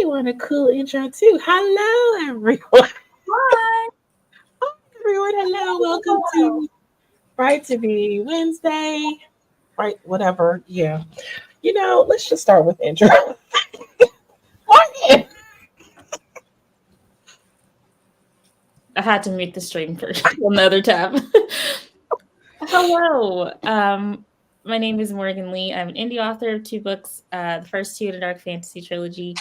want a cool intro too. Hello, everyone. Hi. Hi, everyone. Hello. Welcome to Right to Be Wednesday. Right, whatever. Yeah. Let's just start with intro. Morgan. I had to mute the stream first. Another tab. Hello. My name is Morgan Lee. I'm an indie author of 2 books, the first 2 in a dark fantasy trilogy.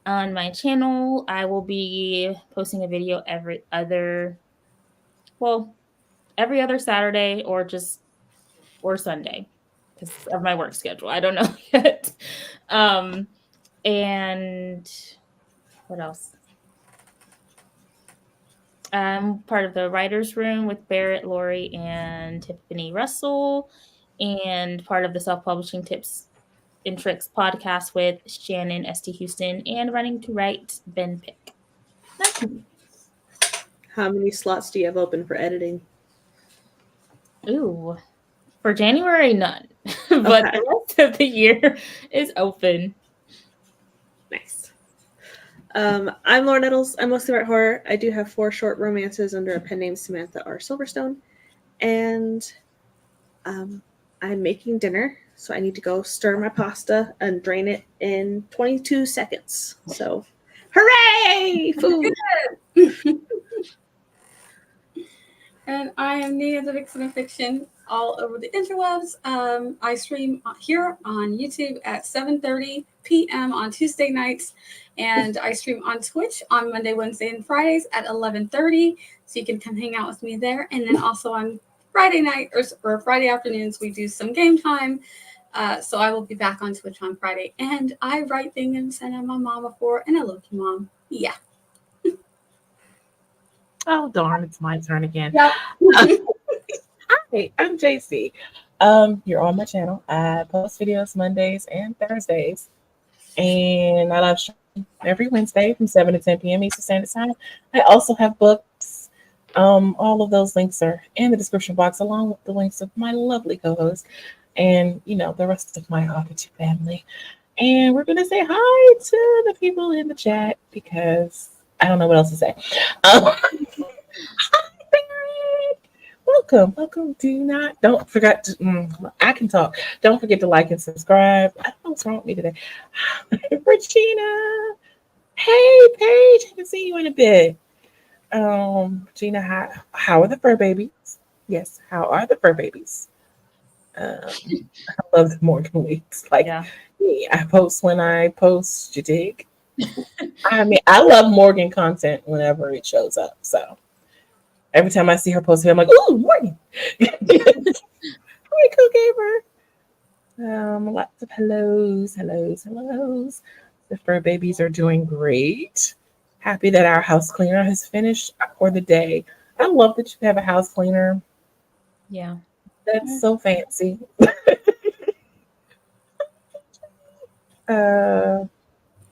On my channel, I will be posting a video every other Saturday or Sunday because of my work schedule. I don't know yet. And what else? I'm part of the writer's room with Barrett, Lori, and Tiffany Russell, and part of the self-publishing tips and tricks podcast with Shannon St. Houston and Running to Write Ben Pick. That's me. How many slots do you have open for editing? Ooh, for January, none, but Okay. the rest of the year is open. Nice. I'm Laura Nettles. I mostly write horror. I do have 4 short romances under a pen name Samantha R. Silverstone. And I'm making dinner, so I need to go stir my pasta and drain it in 22 seconds. So, hooray! Food! And I am Nina, the Vixen of Fiction, all over the interwebs. I stream here on YouTube at 7:30 p.m. on Tuesday nights, and I stream on Twitch on Monday, Wednesday, and Fridays at 11:30. So you can come hang out with me there. And then also on Friday night or Friday afternoons, we do some game time. So I will be back on Twitch on Friday. And I write things and send them my mom before, and I love you, Mom. Yeah. Oh, darn. It's my turn again. Yep. Hi, I'm JC. You're on my channel. I post videos Mondays and Thursdays. And I live stream every Wednesday from 7 to 10 p.m. Eastern Standard Time. I also have books. All of those links are in the description box, along with the links of my lovely co-host and, the rest of my Author2 family. And we're going to say hi to the people in the chat because I don't know what else to say. Hi, Barry. Welcome. Don't forget to, I can talk. Don't forget to like and subscribe. I don't know what's wrong with me today. Regina. Hey, Paige. I haven't seen you in a bit. Regina, how are the fur babies? Yes, how are the fur babies? I love the Morgan weeks. Yeah, I post when I post, you dig? I mean, I love Morgan content whenever it shows up. So every time I see her post, I'm like, "Ooh, Morgan!" Hi, Cook Gamer. Lots of hellos. The fur babies are doing great. Happy that our house cleaner has finished for the day. I love that you have a house cleaner. Yeah, that's so fancy.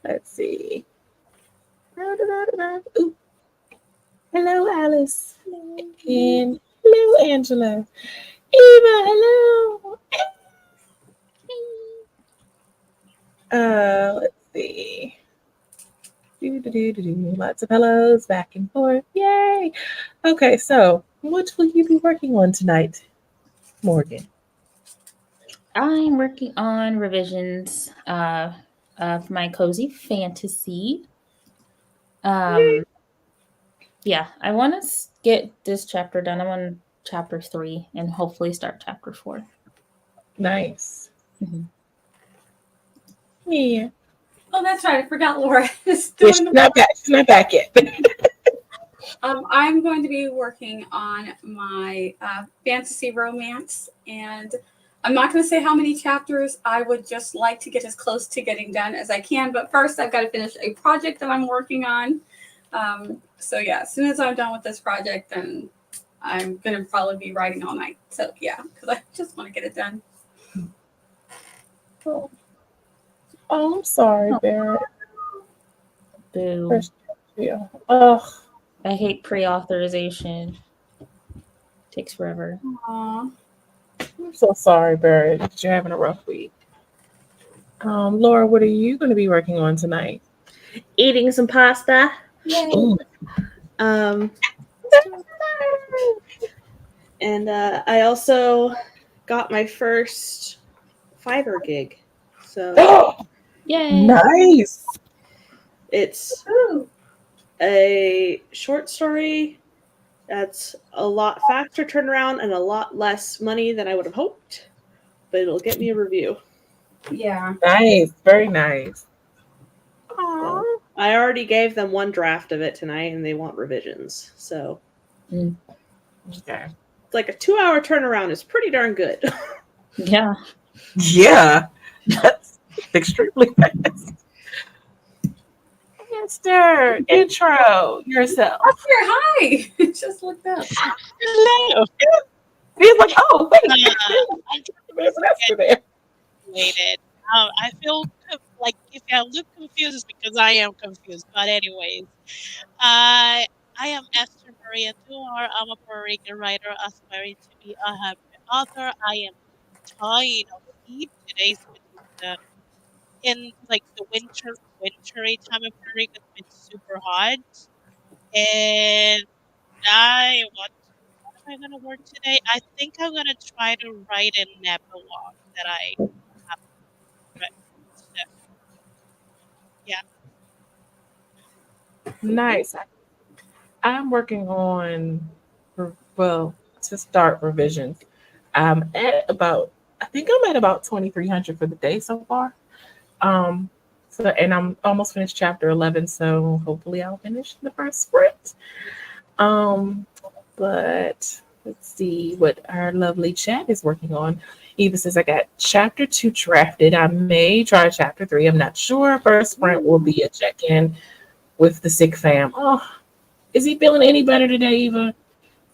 Let's see. Ooh. Hello, Alice. And hello, Angela. Eva, hello. Let's see. Lots of hellos back and forth. Yay. Okay, so what will you be working on tonight, Morgan? I'm working on revisions of my cozy fantasy. Yeah, I want to get this chapter done. I'm on chapter 3 and hopefully start chapter 4. Nice. Mm-hmm. Yeah. Oh, that's right. I forgot Laura is She's not back yet. I'm going to be working on my fantasy romance, and I'm not going to say how many chapters. I would just like to get as close to getting done as I can. But first, I've got to finish a project that I'm working on. So yeah, as soon as I'm done with this project, then I'm going to probably be writing all night. So yeah, because I just want to get it done. Oh, I'm sorry, Barrett. Boo. Yeah. Ugh. I hate pre-authorization. Takes forever. Aww. I'm so sorry, Barrett. You're having a rough week. Laura, what are you going to be working on tonight? eating some pasta. Ooh. And I also got my first Fiverr gig. So Yay! Nice. it's a short story that's a lot faster turnaround and a lot less money than I would have hoped, but it'll get me a review. Yeah. Nice. Very nice. So I already gave them one draft of it tonight and they want revisions. So Okay. it's like a 2-hour turnaround is pretty darn good. Yeah. Yeah. That's extremely fast. Esther, intro yourself. Here, hi. Just looked up. Hello. He's like, oh, wait. I'm There's an Esther there. waited. I feel like if I look confused, it's because I am confused. But anyways, I am Esther Maria Andújar. I'm a Puerto Rican writer aspiring to be a happy author. I am dying of heat. Today's been in like the wintry time in Puerto Rico. It's been super hot, and I want. What am I gonna work today? I think I'm gonna try to write an epilogue that I have read. So, yeah. Nice. I'm working on, to start revisions. I'm at about, I think I'm at about 2,300 for the day so far. And I'm almost finished chapter 11, so hopefully I'll finish the first sprint. But let's see what our lovely chat is working on. Eva says I got chapter 2 drafted. I may try chapter 3. I'm not sure. First sprint will be a check-in with the sick fam. Oh, is he feeling any better today, Eva?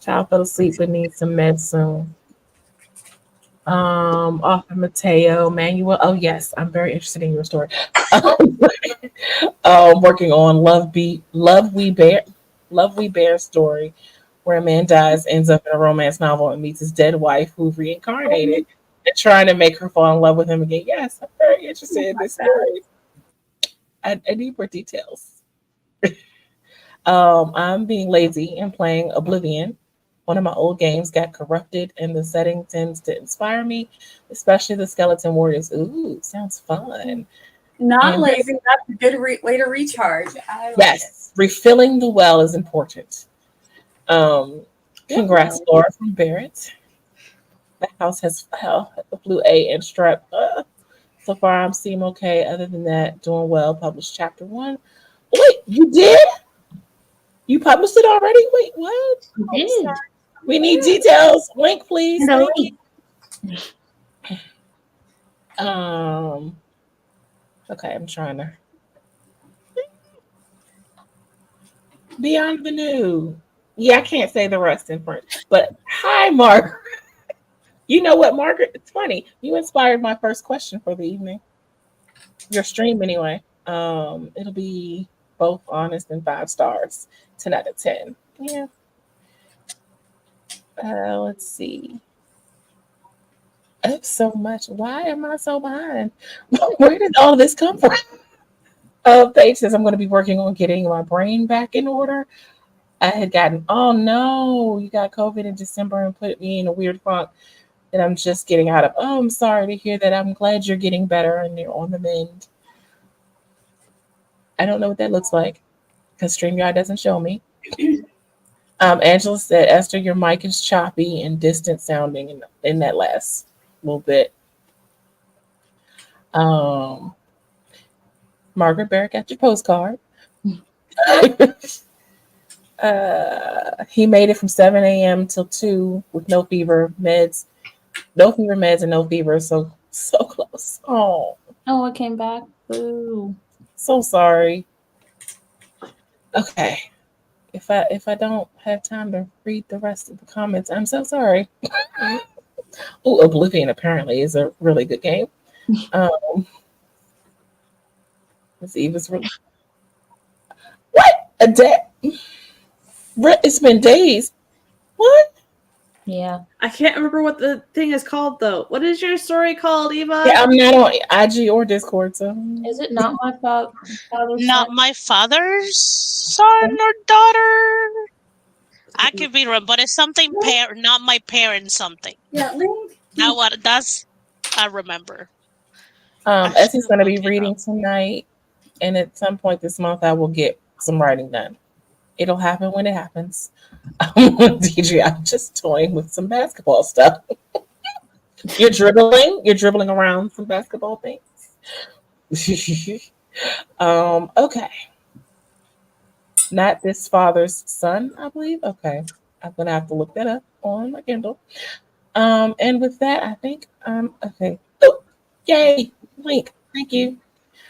Child fell asleep but needs some medicine. Author Mateo, Manuel. Oh yes, I'm very interested in your story. Working on Love We Bear story, where a man dies, ends up in a romance novel, and meets his dead wife, who reincarnated, and trying to make her fall in love with him again. Yes, I'm very interested in this story. I need more details. I'm being lazy and playing Oblivion. One of my old games got corrupted, and the setting tends to inspire me, especially the Skeleton Warriors. Ooh, sounds fun. Not And lazy. That's a good way to recharge. I like yes, refilling the well is important. Congrats, Laura from Barrett. The house has a blue A and stripe. So far, I'm seem okay. Other than that, doing well. Published chapter 1. Wait, you did? You published it already? Wait, what? You Oh, did. sorry. We need details. Link, please. No, Thank you. Okay, I'm trying to. Beyond the New. Yeah, I can't say the rest in French. But hi, Margaret. You know what, Margaret? It's funny. You inspired my first question for the evening. Your stream, anyway. It'll be both honest and 5 stars. 10 out of 10. Yeah. Let's see. Oh, so much. Why am I so behind? Where did all of this come from? Paige says I'm going to be working on getting my brain back in order. I had gotten, oh no, you got COVID in December and put me in a weird funk that I'm just getting out of. Oh, I'm sorry to hear that. I'm glad you're getting better and you're on the mend. I don't know what that looks like because StreamYard doesn't show me. Angela said, Esther, your mic is choppy and distant sounding in that last little bit. Margaret Barrett got your postcard. He made it from 7 a.m. till 2 with no fever meds and no fever. So close. Oh, I came back. Boo. so sorry. Okay. If I don't have time to read the rest of the comments, I'm so sorry. Oh, Oblivion apparently is a really good game. Let's see, it's really what a day. It's been days. What? Yeah. I can't remember what the thing is called though. What is your story called, Eva? Yeah, I'm not on IG or Discord, so Is it not my father's Not son? my father's son or daughter. I could be wrong, but it's something not my parents something. Yeah, link. Now what that's I remember. Essie's gonna be Look it reading up. tonight, and at some point this month I will get some writing done. It'll happen when it happens. DJ, I'm just toying with some basketball stuff. You're dribbling. You're dribbling around some basketball things. Okay. Not this father's son, I believe. Okay. I'm gonna have to look that up on my Kindle. And with that, I think okay. Oh, yay, link. Thank you.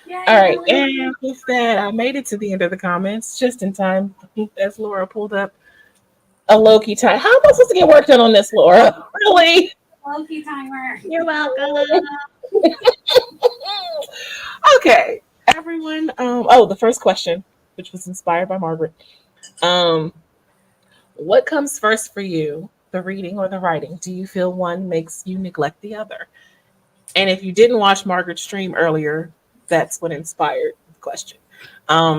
Yeah, All right, and with that, I made it to the end of the comments just in time as Laura pulled up a Loki time. How am I supposed to get work done on this, Laura? Really? Loki timer. You're welcome. Okay, everyone. Oh, the first question, which was inspired by Margaret. Um, what comes first for you, the reading or the writing? Do you feel one makes you neglect the other? And if you didn't watch Margaret's stream earlier, that's what inspired the question.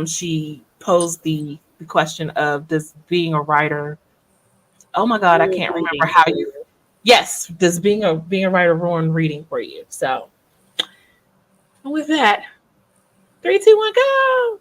She posed the question of does being a writer. Oh my God, I can't remember how you. Yes, does being a writer ruin reading for you? So with that, 3, 2, 1, go.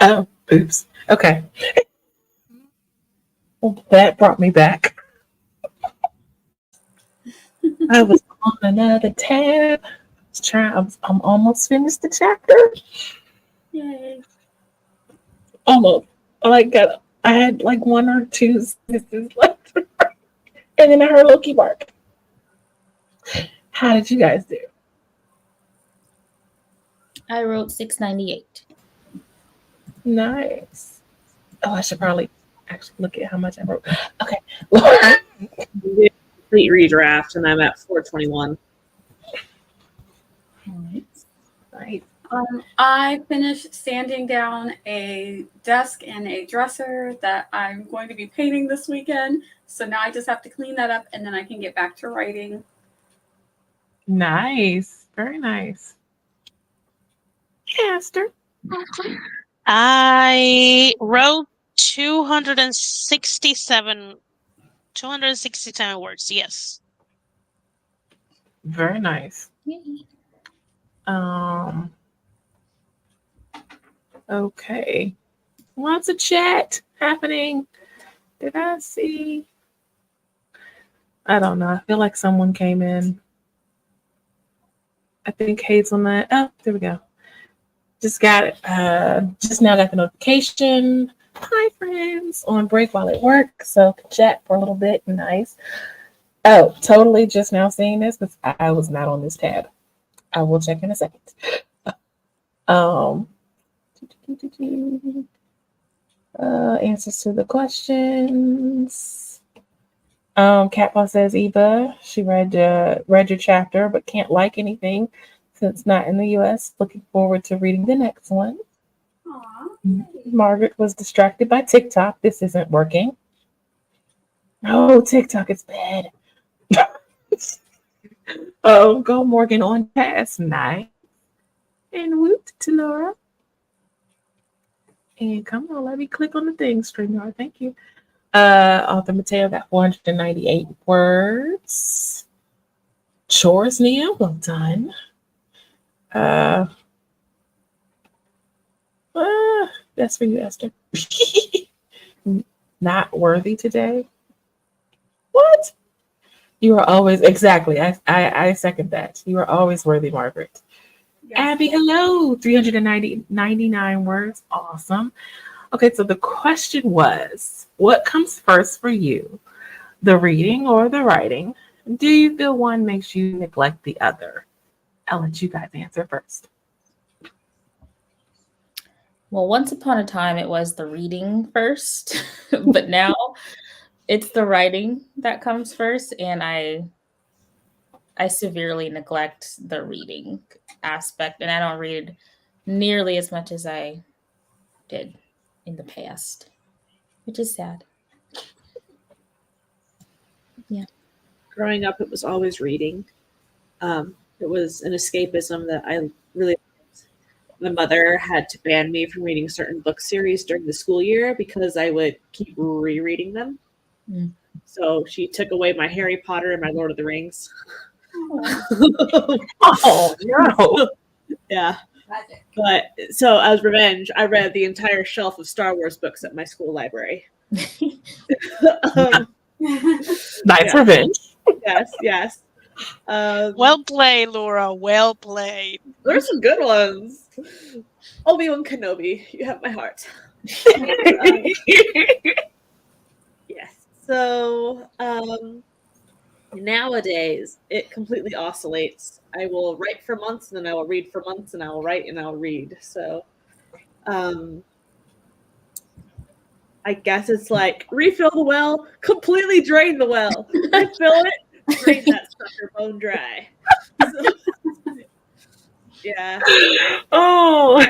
Oh, oops. Okay. Well, that brought me back. I was on another tab. I'm almost finished the chapter. Yay. Almost. I had like one or two sentences left. And then I heard Loki bark. How did you guys do? I wrote 698. Nice. Oh, I should probably actually look at how much I wrote. Okay. Laura. Complete redraft, and I'm at 421. Nice. I finished sanding down a desk and a dresser that I'm going to be painting this weekend. So now I just have to clean that up and then I can get back to writing. Nice. Very nice. Yeah, Esther. I wrote 267 words. Yes. Very nice. Yay. Okay. Lots of chat happening. Did I see? I don't know. I feel like someone came in. I think Hazelnut. Oh, there we go. Just got it. Just now got the notification. Hi, friends. On break while at work, so can chat for a little bit. Nice. Oh, totally. Just now seeing this, but I was not on this tab. I will check in a second. Answers to the questions. Catpaw says Eva, she read your chapter, but can't like anything since not in the U.S. Looking forward to reading the next one. Aww. Margaret was distracted by TikTok. This isn't working. Oh, TikTok is bad. Oh, go Morgan on task. Nice. And woot to Laura. And come on, let me click on the thing, StreamYard. Thank you. Author Mateo got 498 words. Chores, Nia, well done. That's for you, Esther. Not worthy today. What? You are always exactly. I second that. You are always worthy, Margaret. Yes. Abby, hello. 399 words. Awesome. Okay, so the question was, what comes first for you? The reading or the writing? Do you feel one makes you neglect the other? I'll let you guys answer first. Well, once upon a time, it was the reading first, but now it's the writing that comes first, and I severely neglect the reading aspect, and I don't read nearly as much as I did in the past, which is sad. Yeah. Growing up, it was always reading. It was an escapism that I really liked. My mother had to ban me from reading certain book series during the school year because I would keep rereading them. Mm. So she took away my Harry Potter and my Lord of the Rings. Oh, no. Yeah. Magic. But so as revenge, I read the entire shelf of Star Wars books at my school library. Nice Yeah. revenge. Yes. Well played, Laura. Well played. There's some good ones. Obi-Wan Kenobi, you have my heart. Yes. So nowadays it completely oscillates. I will write for months, and then I will read for months, and I will write and I'll read. So I guess it's like refill the well, completely drain the well, refill it, drain that sucker bone dry. So, yeah. Oh.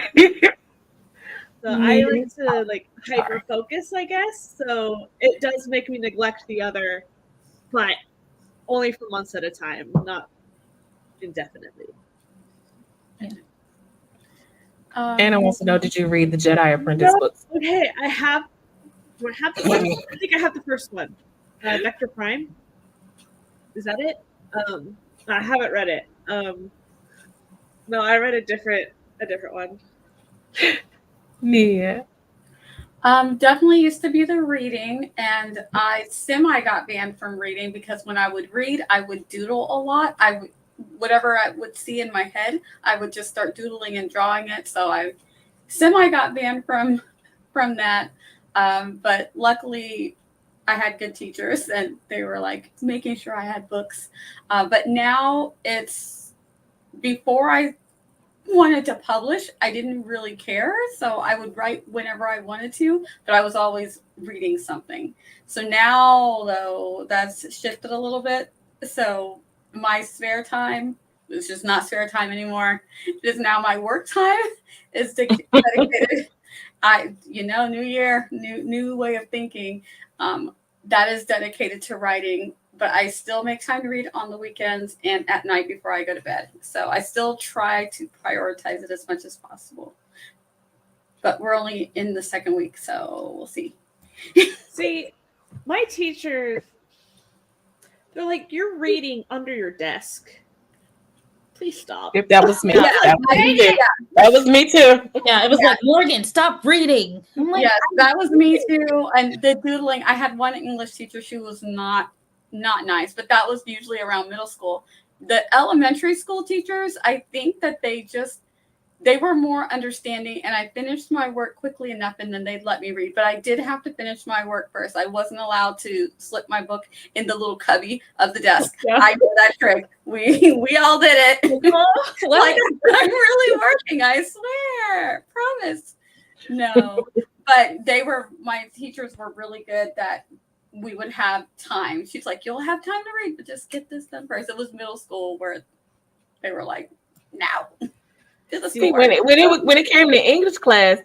So I like to like hyper focus, I guess. So it does make me neglect the other, but only for months at a time, not indefinitely. Anna wants to know, did you read the Jedi Apprentice books? Okay, I have. Do I have the first one? I think I have the first one. Vector Prime. Is that it? I haven't read it. No, I read a different one. Yeah. Definitely used to be the reading, and I semi got banned from reading because when I would read, I would doodle a lot. I would whatever I would see in my head, I would just start doodling and drawing it. So I semi got banned from that. But luckily, I had good teachers, and they were like making sure I had books. But now it's before I wanted to publish, I didn't really care. So I would write whenever I wanted to, but I was always reading something. So now, though, that's shifted a little bit. So my spare time is just not spare time anymore. It is now my work time is dedicated. New year, new way of thinking. That is dedicated to writing, but I still make time to read on the weekends and at night before I go to bed. So I still try to prioritize it as much as possible. But we're only in the second week, so we'll see. See, my teachers, they're like, you're reading under your desk. Please stop. If that was me. Yeah. That was me too. That was me too. Yeah, it was like, Morgan, stop reading. I'm like, Yes, that was me too. And the doodling, I had one English teacher, she was not nice, but that was usually around middle school. The elementary school teachers, I think that they were more understanding, and I finished my work quickly enough and then they'd let me read. But I did have to finish my work first. I wasn't allowed to slip my book in the little cubby of the desk. Yeah. I did that trick. We all did it. Like, I'm really working, I swear. Promise. No. But my teachers were really good that we would have time. She's like, you'll have time to read, but just get this done first. It was middle school where they were like, now. See, when it came to English class,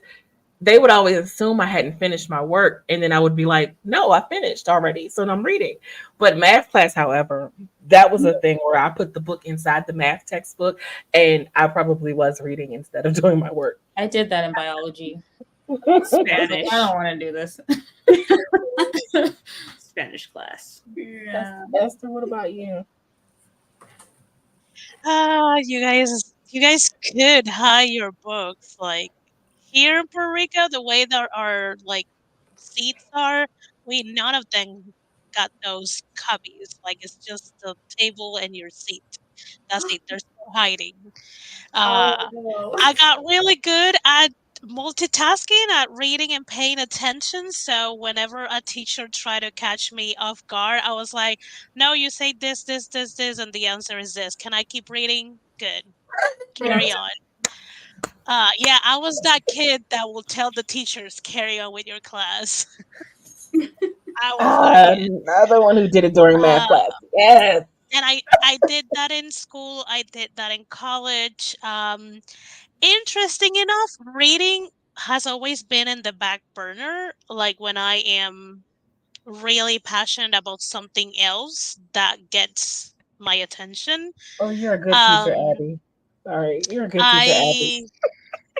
they would always assume I hadn't finished my work, and then I would be like, "No, I finished already." So I'm reading. But math class, however, that was a thing where I put the book inside the math textbook, and I probably was reading instead of doing my work. I did that in biology. Spanish. I don't want to do this. Spanish class. Yeah. Esther, what about you? You guys could hide your books. Like here in Puerto Rico, the way that our like seats are, we none of them got those cubbies. Like it's just the table and your seat. That's it. There's no hiding. No. I got really good at multitasking, at reading and paying attention. So whenever a teacher tried to catch me off guard, I was like, "No, you say this, this, this, this, and the answer is this. Can I keep reading? Good. Carry on." Yeah, I was that kid that will tell the teachers, "Carry on with your class." I was that kid. Another one who did it during math Uh, class. Yes. and I did that in school. I did that in college. Interesting enough, reading has always been in the back burner. Like when I am really passionate about something else that gets my attention. Oh, you're a good teacher, Um, Abby. Sorry, you're a good teacher, Abby.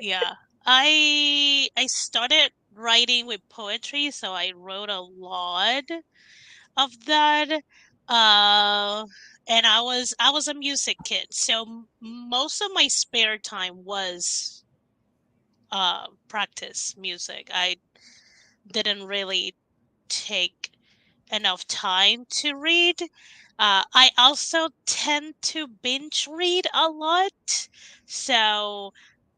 Yeah, I started writing with poetry, so I wrote a lot of that. And I was a music kid, so most of my spare time was practice music. I didn't really take enough time to read. I also tend to binge read a lot, so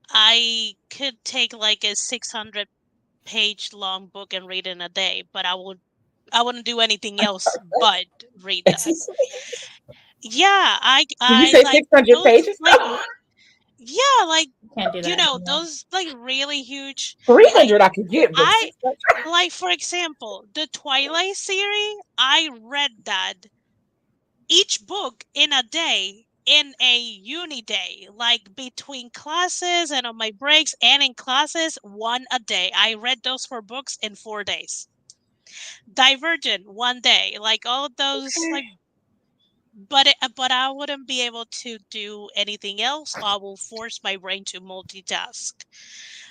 I could take like a 600-page long book and read in a day, but I wouldn't do anything else but read that. Yeah, Did you I say like 600 those pages? like yeah, like Can't do that. those like really huge 300 I could get, but I 600? like for example, the Twilight series, I read that each book in a day in a uni day, like between classes and on my breaks and in classes, one a day. I read those 4 books in 4 days. Divergent, one day, like all of those, like, but I wouldn't be able to do anything else. I will force my brain to multitask.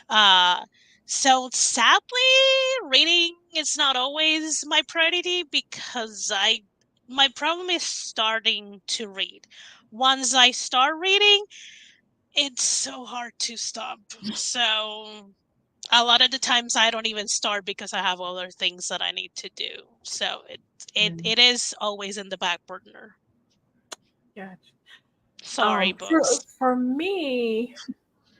Uh, so sadly, reading is not always my priority because my problem is starting to read. Once I start reading, it's so hard to stop. So a lot of the times I don't even start because I have other things that I need to do. So it is always in the back burner. Gotcha. Sorry, books. For me,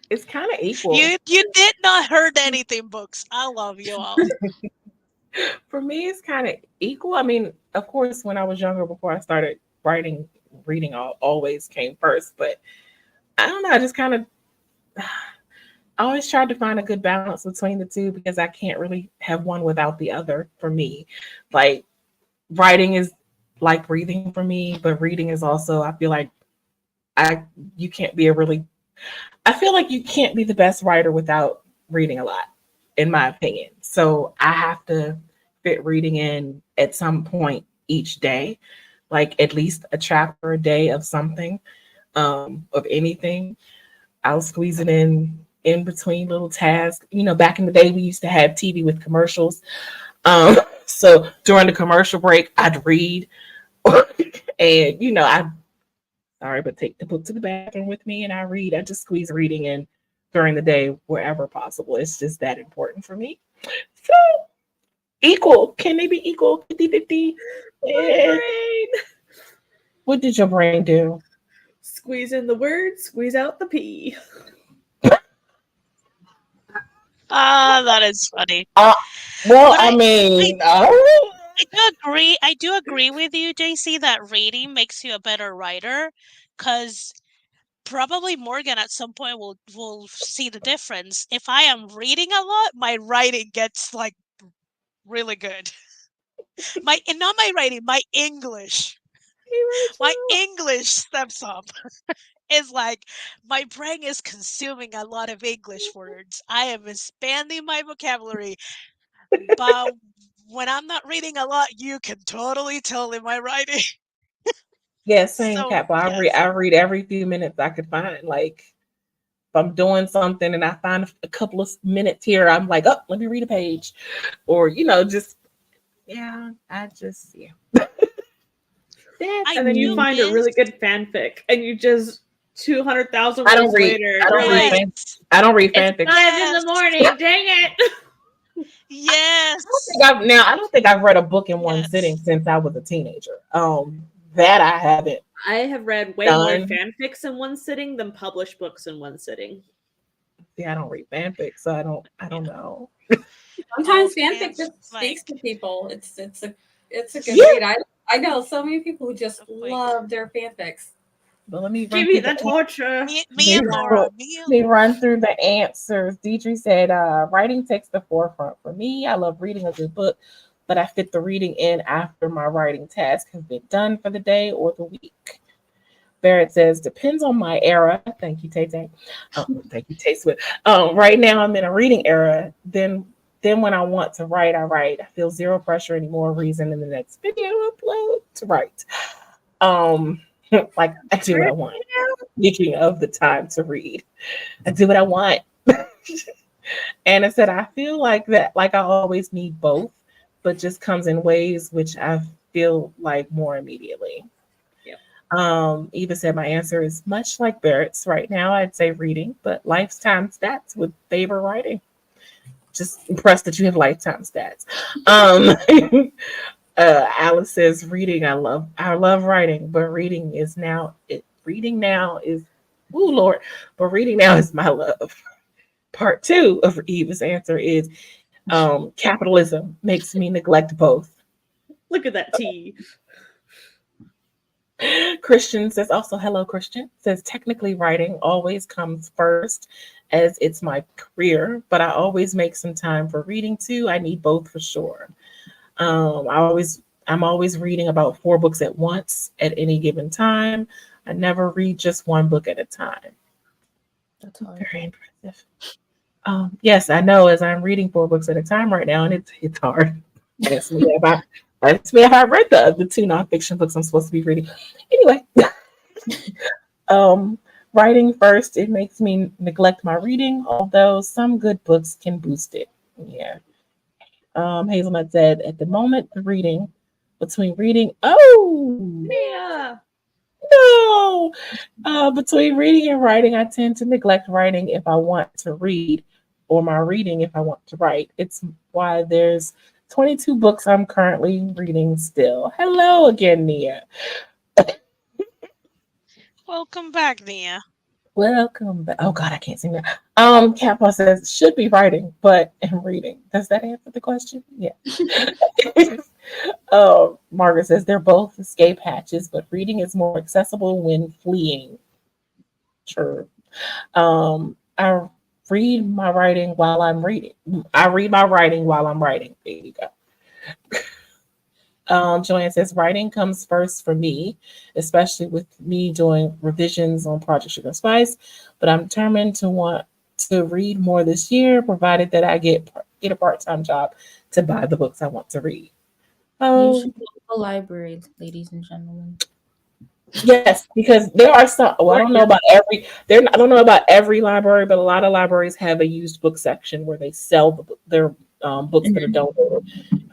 it's kind of equal. You did not hurt anything, books. I love you all. For me, it's kind of equal. I mean, of course, when I was younger, before I started writing, reading always came first. But I don't know. I just kind of I always tried to find a good balance between the two because I can't really have one without the other for me. Like writing is like breathing for me, but reading is also, I feel like you can't be I feel like you can't be the best writer without reading a lot, in my opinion. So I have to fit reading in at some point each day, like at least a chapter a day of something, of anything. I'll squeeze it in between little tasks. You know, back in the day, we used to have TV with commercials. So during the commercial break, I'd read, and but take the book to the bathroom with me and I read. I just squeeze reading in during the day wherever possible. It's just that important for me. So equal. Can they be equal? 50-50? My brain. What did your brain do? Squeeze in the word, squeeze out the P. That is funny. Well, But I mean, I do agree with you, JC, that reading makes you a better writer, because probably Morgan at some point will see the difference. If I am reading a lot, my writing gets like really good. Not my writing, my English. My English steps up. It's like my brain is consuming a lot of English words. I am expanding my vocabulary. But when I'm not reading a lot, you can totally tell in my writing. yeah, same So, Cap. I yes. read every few minutes I could find. Like if I'm doing something and I find a couple of minutes here, I'm like, oh, let me read a page. Or, just And then you find a really good fanfic and you just 200,000 I don't words read. later. I don't you're read. like, I don't read it's fanfic. 5 in the morning. Dang it. Yes. I don't think I've read a book in one Yes. sitting since I was a teenager. That I haven't. I have read way more fanfics in one sitting than published books in one sitting. See, I don't read fanfic, so I don't know. Sometimes fanfic just speaks to people. It's a good read. I know so many people who just love their fanfics. But let me give me the torture. Me and Laura. Let me run through the answers. Deidre said, writing takes the forefront for me. I love reading a good book, but I fit the reading in after my writing task has been done for the day or the week. Barrett says, depends on my era. Thank you, Tay Tay. Thank you, Tay Swift. Right now I'm in a reading era. Then when I want to write, I write. I feel zero pressure anymore. Reason in the next video upload to write. Like I do what I want. Speaking of the time to read, I do what I want. Anna said, I feel like that, like I always need both, but just comes in ways which I feel like more immediately. Eva said, my answer is much like Barrett's right now. I'd say reading, but lifetime stats would favor writing. Just impressed that you have lifetime stats. Alice says, reading, I love writing, but reading now is my love. Part 2 of Eva's answer is capitalism makes me neglect both. Look at that T. Christian says, also hello Christian, says technically writing always comes first as it's my career, but I always make some time for reading too. I need both for sure. I'm always reading about 4 books at once at any given time. I never read just one book at a time. That's hard. Very impressive. Yes, I know, as I'm reading 4 books at a time right now, and it's hard. Ask me if I read the 2 nonfiction books I'm supposed to be reading. Anyway, writing first, it makes me neglect my reading, although some good books can boost it. Yeah. Hazelnut said, at the moment, between reading and writing, I tend to neglect writing if I want to read or my reading if I want to write. It's why there's 22 books I'm currently reading still. Hello again, Nia. Welcome back, Nia. Welcome back. Oh God, I can't sing that. Kappa says should be writing, but am reading. Does that answer the question? Yeah. Margaret says they're both escape hatches, but reading is more accessible when fleeing. Sure. I read my writing while I'm reading. I read my writing while I'm writing. There you go. Joanne says writing comes first for me, especially with me doing revisions on Project Sugar Spice. But I'm determined to want to read more this year, provided that I get a part-time job to buy the books I want to read. You Oh, should go to the library, ladies and gentlemen. yes, because there are some. Well, I don't know about every. I don't know about every library, but a lot of libraries have a used book section where they sell their books that are donated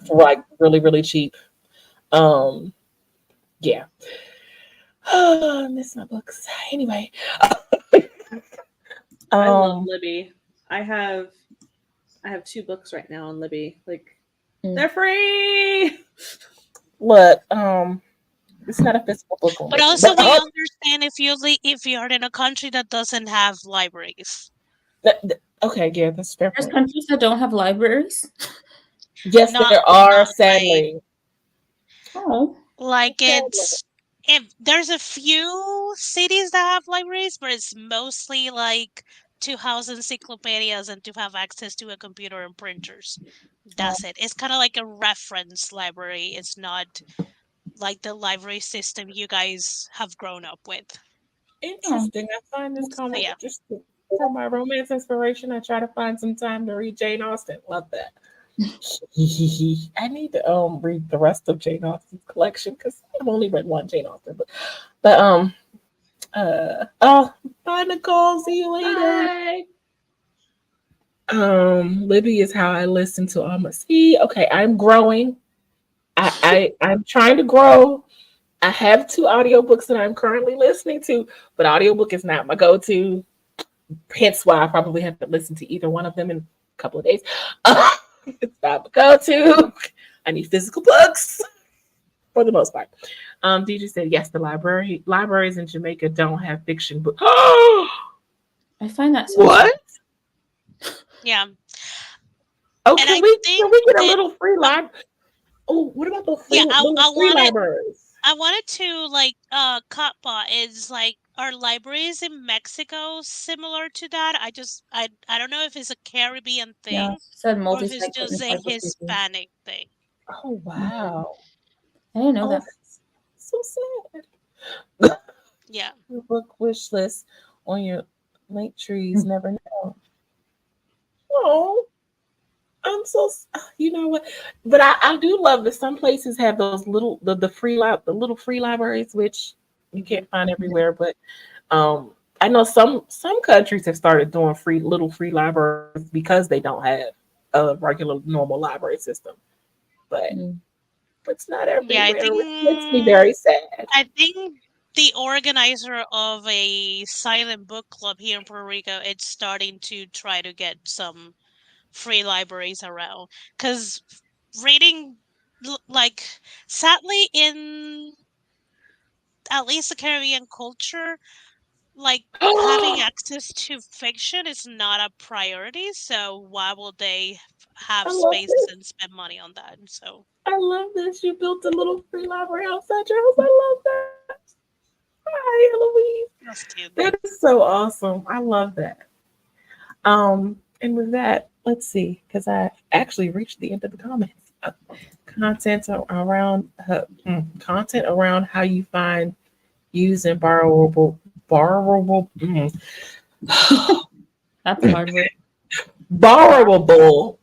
for like really, really cheap. Yeah. I miss my books. Anyway. I love Libby. I have 2 books right now on Libby. Like they're free. Look, it's not a physical book on But Libby, also, we understand if you're in a country that doesn't have libraries. Okay, yeah, that's fair. There's countries that don't have libraries. Yes, there are. Sadly. Oh, like it's if there's a few cities that have libraries, but it's mostly like to house encyclopedias and to have access to a computer and printers. That's it. It's kind of like a reference library. It's not like the library system you guys have grown up with. Interesting. I find this So, comment yeah. interesting. For my romance inspiration, I try to find some time to read Jane Austen. Love that. I need to read the rest of Jane Austen's collection because I've only read one Jane Austen book. But bye Nicole. See you later. bye. Libby is how I listen to almost. See, okay, I'm growing. I'm trying to grow. I have 2 audiobooks that I'm currently listening to, but audiobook is not my go-to. Hence why I probably haven't listened to either one of them in a couple of days. It's not my go-to. I need physical books for the most part. DJ said yes, the libraries in Jamaica don't have fiction books. I find that so what? Yeah. Oh, can we get a little free library? Oh, what about the free, free libraries? I wanted to like Kappa is like are libraries in Mexico similar to that? I don't know if it's a Caribbean thing or if it's just a Hispanic thing. Oh wow. I didn't know that. So sad. Yeah. Your book wish list on your link trees never know. Oh, I'm so, you know what? But I do love that some places have those little the little free libraries, which you can't find everywhere. But I know some countries have started doing free libraries because they don't have a regular normal library system. But it's not everywhere, which makes me very sad. I think the organizer of a silent book club here in Puerto Rico, it's starting to try to get some free libraries around because reading, like, sadly, in at least the Caribbean culture, like having access to fiction is not a priority. So why will they have spaces and spend money on that? So I love this. You built a little free library outside your house. I love that. Hi, Eloise. That is so awesome. I love that. And with that, let's see, because I actually reached the end of the comments. Content around how you find using borrowable. That's a hard word. Borrowable.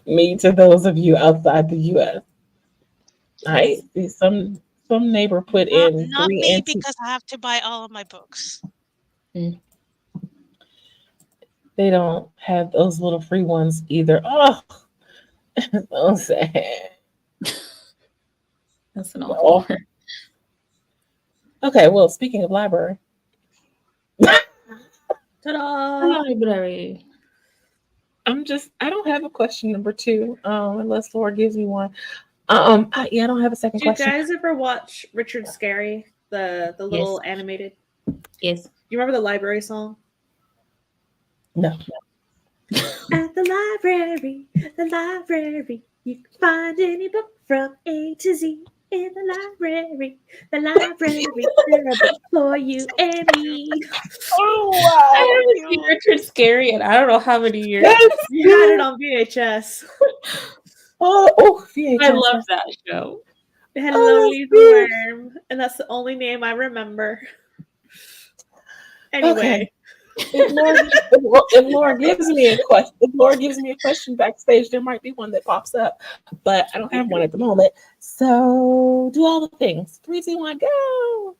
Me to those of you outside the U.S. I see some neighbor put in not 3 me because I have to buy all of my books. They don't have those little free ones either. Oh, so sad. That's an awful word. Okay, well, speaking of library, Ta-da! Library. I don't have a question number 2, unless Laura gives me one. I don't have a second Do you question. guys ever watch Richard Scarry, the little animated? Yes. You remember the library song? No. At the library, you can find any book from A to Z. In the library, there are books for you and me. Oh I wow! haven't seen Richard Scarry in I don't know how many years. Yes, You had it on VHS. Oh, VHS. I love that show. Hello, Oh, that's little good. worm, and that's the only name I remember. Anyway, Okay. If Laura gives me a question, if Laura gives me a question backstage, there might be one that pops up, but I don't have one at the moment. So do all the things. 3, 2, 1, go.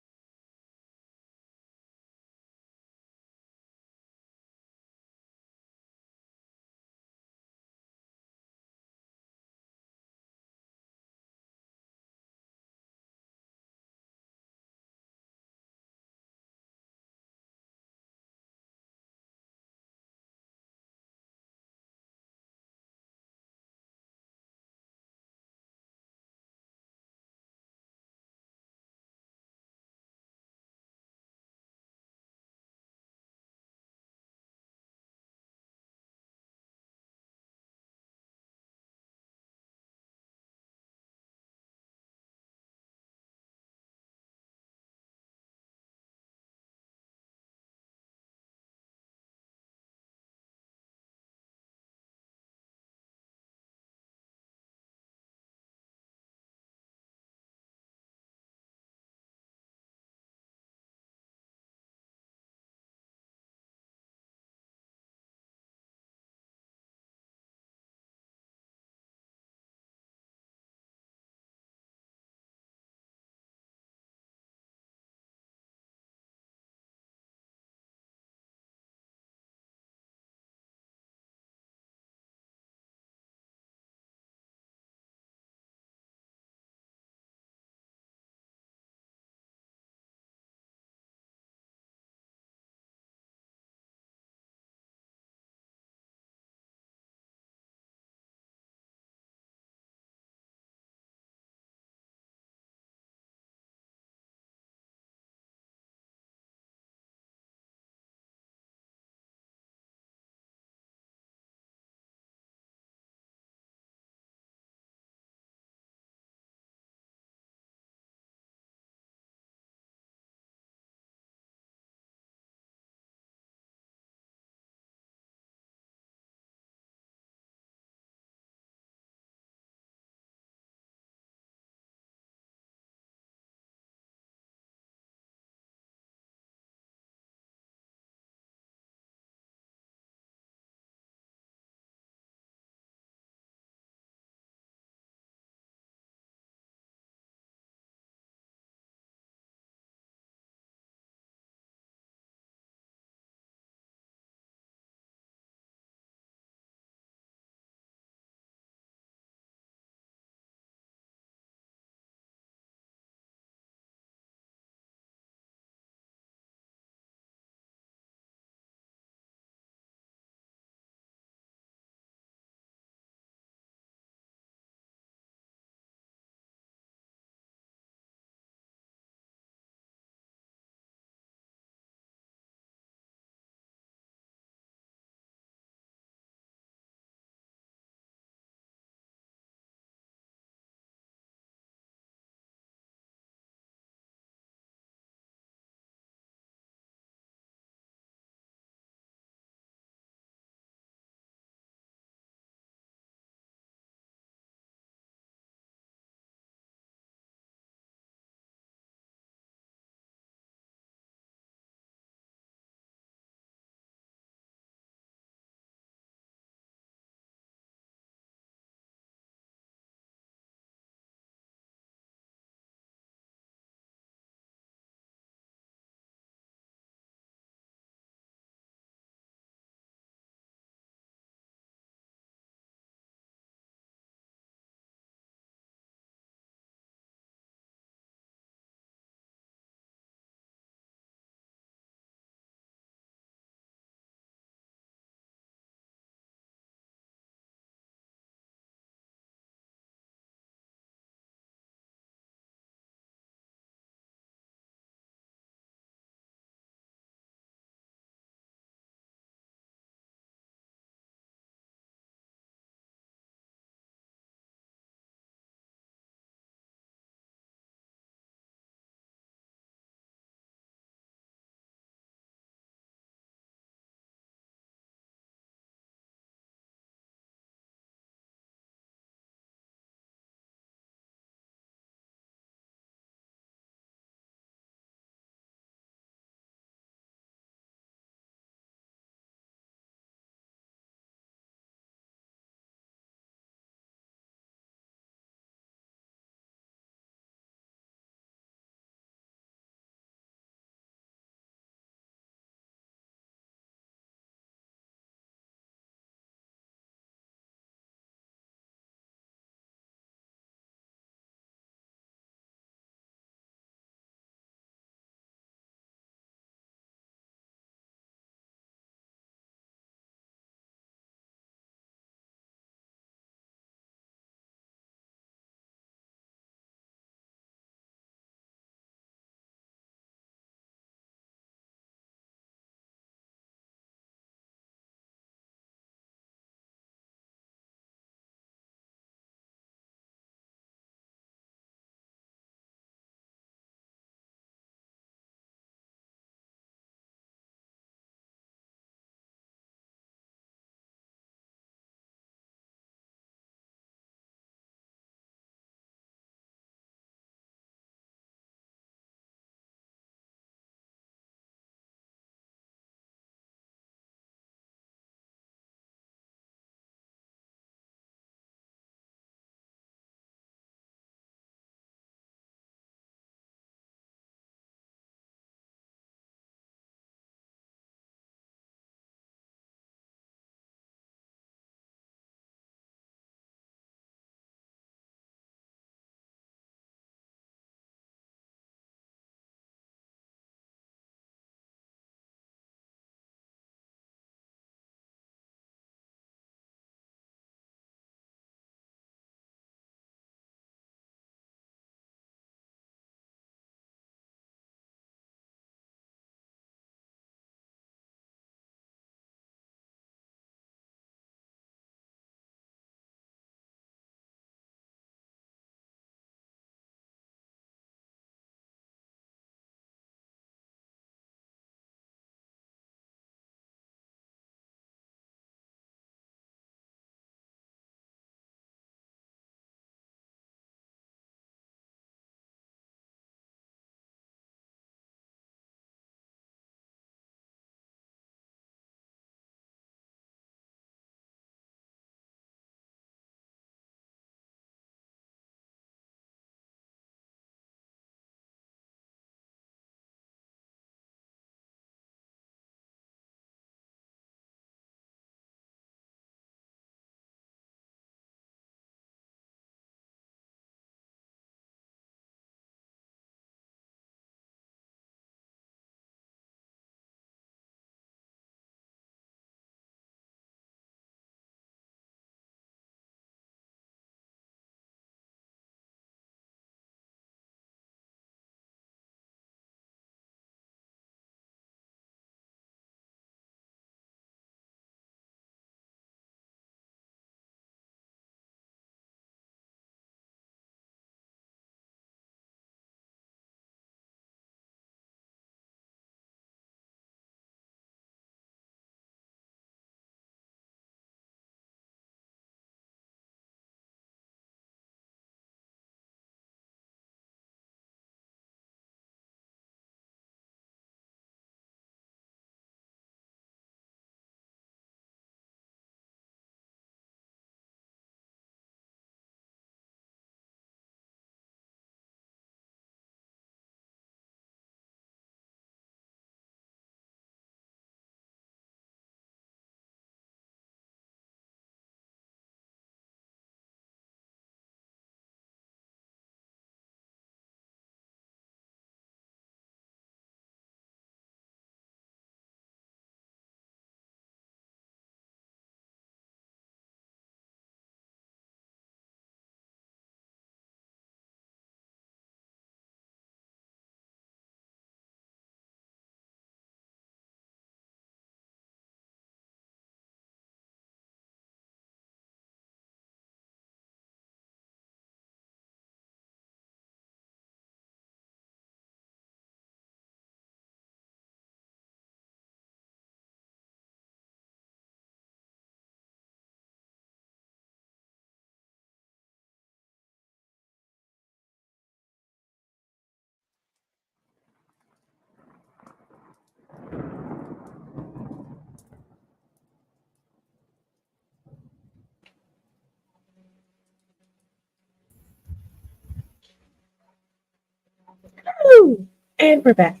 Woo! And we're back.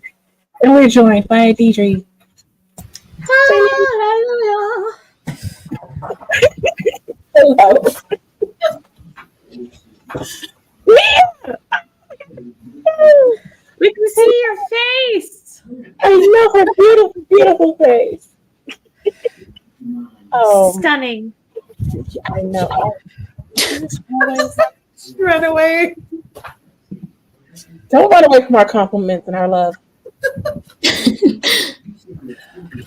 And we're joined by Desiree. Hallelujah. Hello. Mia! We can see your face. I know her beautiful, beautiful face. Stunning. I know. Run away. Don't run away from our compliments and our love.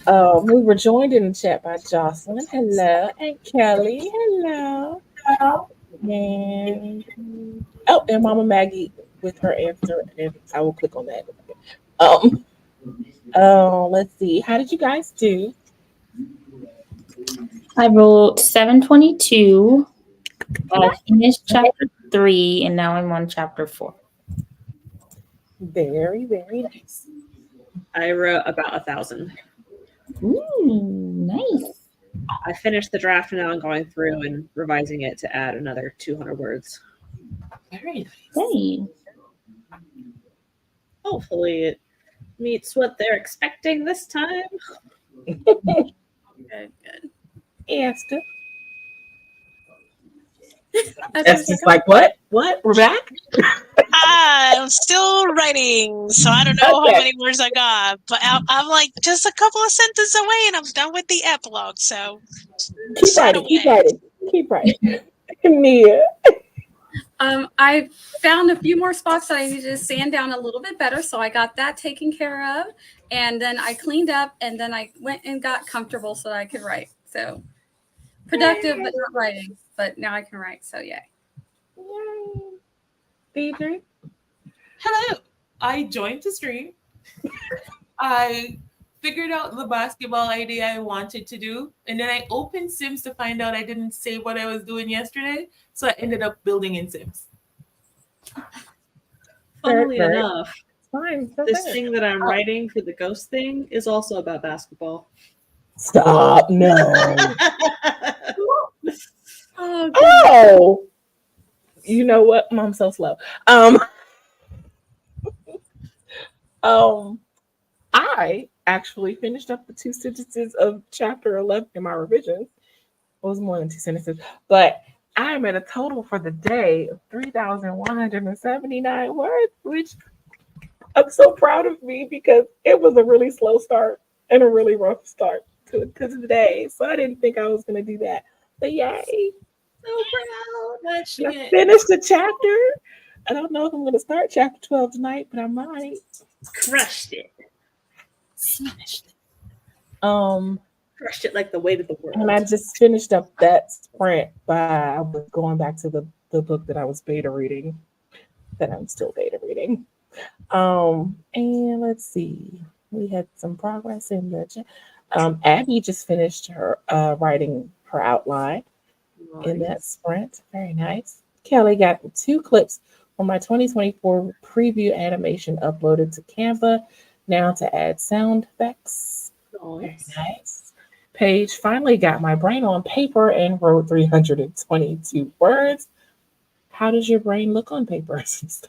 We were joined in the chat by Jocelyn. Hello. And Kelly. Hello. And and Mama Maggie with her answer. And I will click on that. Let's see. How did you guys do? I wrote 722. I finished chapter 3, and now I'm on chapter 4. Very, very nice. I wrote about 1,000. Ooh, nice. I finished the draft and now I'm going through and revising it to add another 200 words. Very nice. Hey. Hopefully it meets what they're expecting this time. Good. Esther. Esther's like, what? What? We're back? I'm still writing, so I don't know how many words I got, but I'm like just a couple of sentences away and I'm done with the epilogue, so Keep writing. Mia. I found a few more spots that I needed to sand down a little bit better, so I got that taken care of, and then I cleaned up, and then I went and got comfortable so that I could write. So productive, but not writing. But now I can write. So yay! Deidre. Hello. I joined the stream. I figured out the basketball idea I wanted to do, and then I opened Sims to find out I didn't save what I was doing yesterday, so I ended up building in Sims. Funnily Very enough, fine. this thing that I'm writing for the ghost thing is also about basketball. Stop. No. Oh, You know what? Mom's so slow. I actually finished up the 2 sentences of chapter 11 in my revision. It was more than 2 sentences, but I'm at a total for the day of 3,179 words, which I'm so proud of me because it was a really slow start and a really rough start to the day. So I didn't think I was going to do that. But yay. so proud. I finished the chapter. I don't know if I'm going to start chapter 12 tonight, but I might. Crushed it. Smashed it. Crushed it like the weight of the world. And I just finished up that sprint by going back to the book that I was beta reading, that I'm still beta reading. And let's see, we had some progress in the chat. Abby just finished her writing her outline in that sprint. Very nice. Kelly got 2 clips from my 2024 preview animation uploaded to Canva, now to add sound effects. Very nice. Paige finally got my brain on paper and wrote 322 words. How does your brain look on paper? Is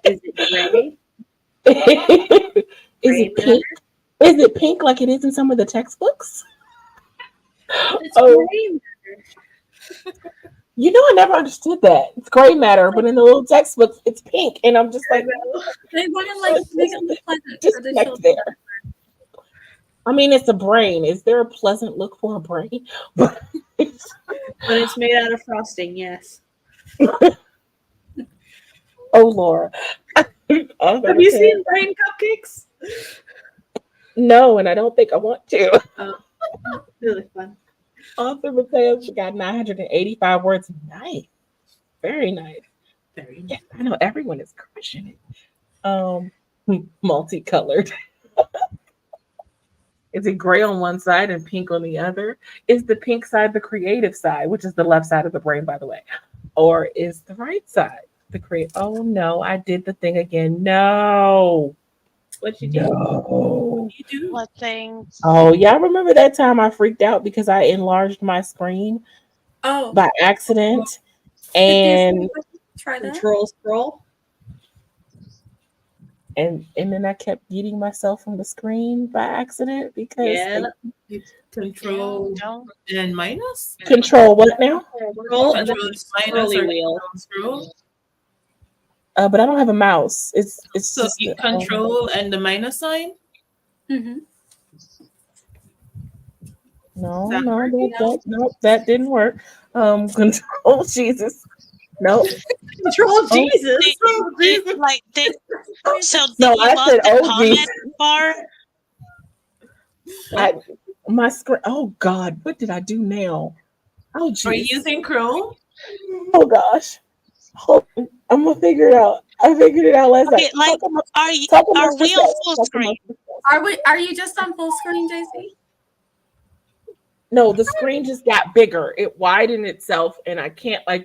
it gray? Is it pink? Is it pink like it is in some of the textbooks? It's gray. You know, I never understood that. It's gray matter, but in the little textbooks, it's pink. And I'm just like, They want to like make it look pleasant for the disconnect children. there. I mean, it's a brain. Is there a pleasant look for a brain? When it's made out of frosting, yes. Oh, Laura. Have you seen brain cupcakes? No, and I don't think I want to. Really fun. Author Mateo, she got 985 words. Nice. Very nice. Very nice. I know everyone is crushing it. Multicolored. Is it gray on one side and pink on the other? Is the pink side the creative side, which is the left side of the brain, by the way? Or is the right side the creative? Oh, no, I did the thing again. No. What'd you do? No. What did you do? what thing? Oh, yeah, I remember that time I freaked out because I enlarged my screen Oh, by accident. And try that. Control scroll. and then I kept yeeting myself from the screen by accident because Yeah. Control Don't. and minus? control what now? Roll and then Control and minus scrolly or wheel. scroll? But I don't have a mouse. It's So just you control and the minus sign? Mm-hmm. no, That no, working that didn't work. Control Jesus. No, Control Jesus. So did No, you I love said, the oh, comment Jesus. bar? My screen. Oh God, what did I do now? Oh Are you jeez. using Chrome? Oh gosh. Hold on. I'm gonna figure it out. I figured it out last Okay, night. like, are Amongst we on yourselves. full Talk screen? amongst yourselves. Are you just on full screen, JC? No, the screen just got bigger. It widened itself, and I can't I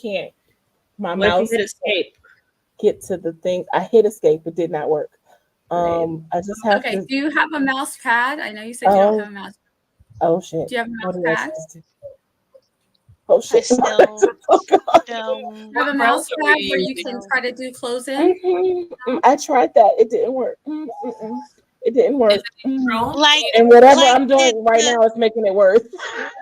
can't. My What if you mouse hit escape? get to the thing. I hit escape. It did not work. Right. I just have Okay. to. Do you have a mouse pad? I know you said you don't have a mouse. Oh shit! Do you have a What mouse did I pad? just do? Oh I shit! still Oh, God. don't. You have a What mouse browser were pad you where you using? can try to do close in? I tried that. It didn't work. It didn't work. Is it in Chrome? Like, And whatever like I'm doing right now is making it worse.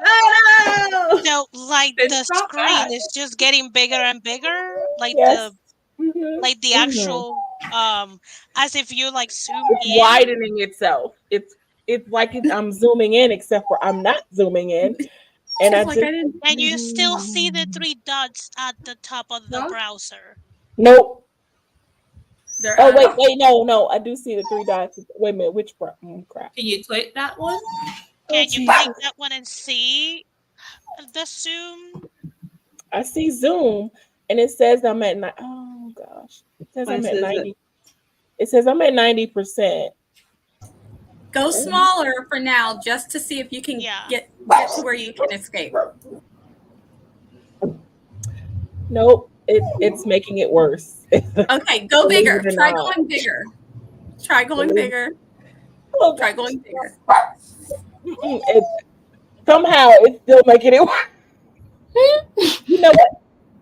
Oh no, like the It's not screen bad. is just getting bigger and bigger. Like Yes. the actual as if you like zoom It's in widening itself. It's like I'm zooming in, except for I'm not zooming in, and I She's like, just I didn't. and you still see the three dots at the top of the No? browser. nope. They're Oh wait, no, I do see the three dots. Wait a minute, which crap? Can you click that one? Can you Jesus. click that one and see the zoom? I see Zoom, and it says I'm at oh gosh, it says Mine I'm at says 90. It says I'm at 90%. Go smaller for now, just to see if you can Yeah. get to where you can escape. Nope, it's making it worse. Okay, go Believe bigger. it or Try not. going bigger. Try going Believe- bigger. Oh, Try gosh. going bigger. Somehow it's still making it worse. You know what?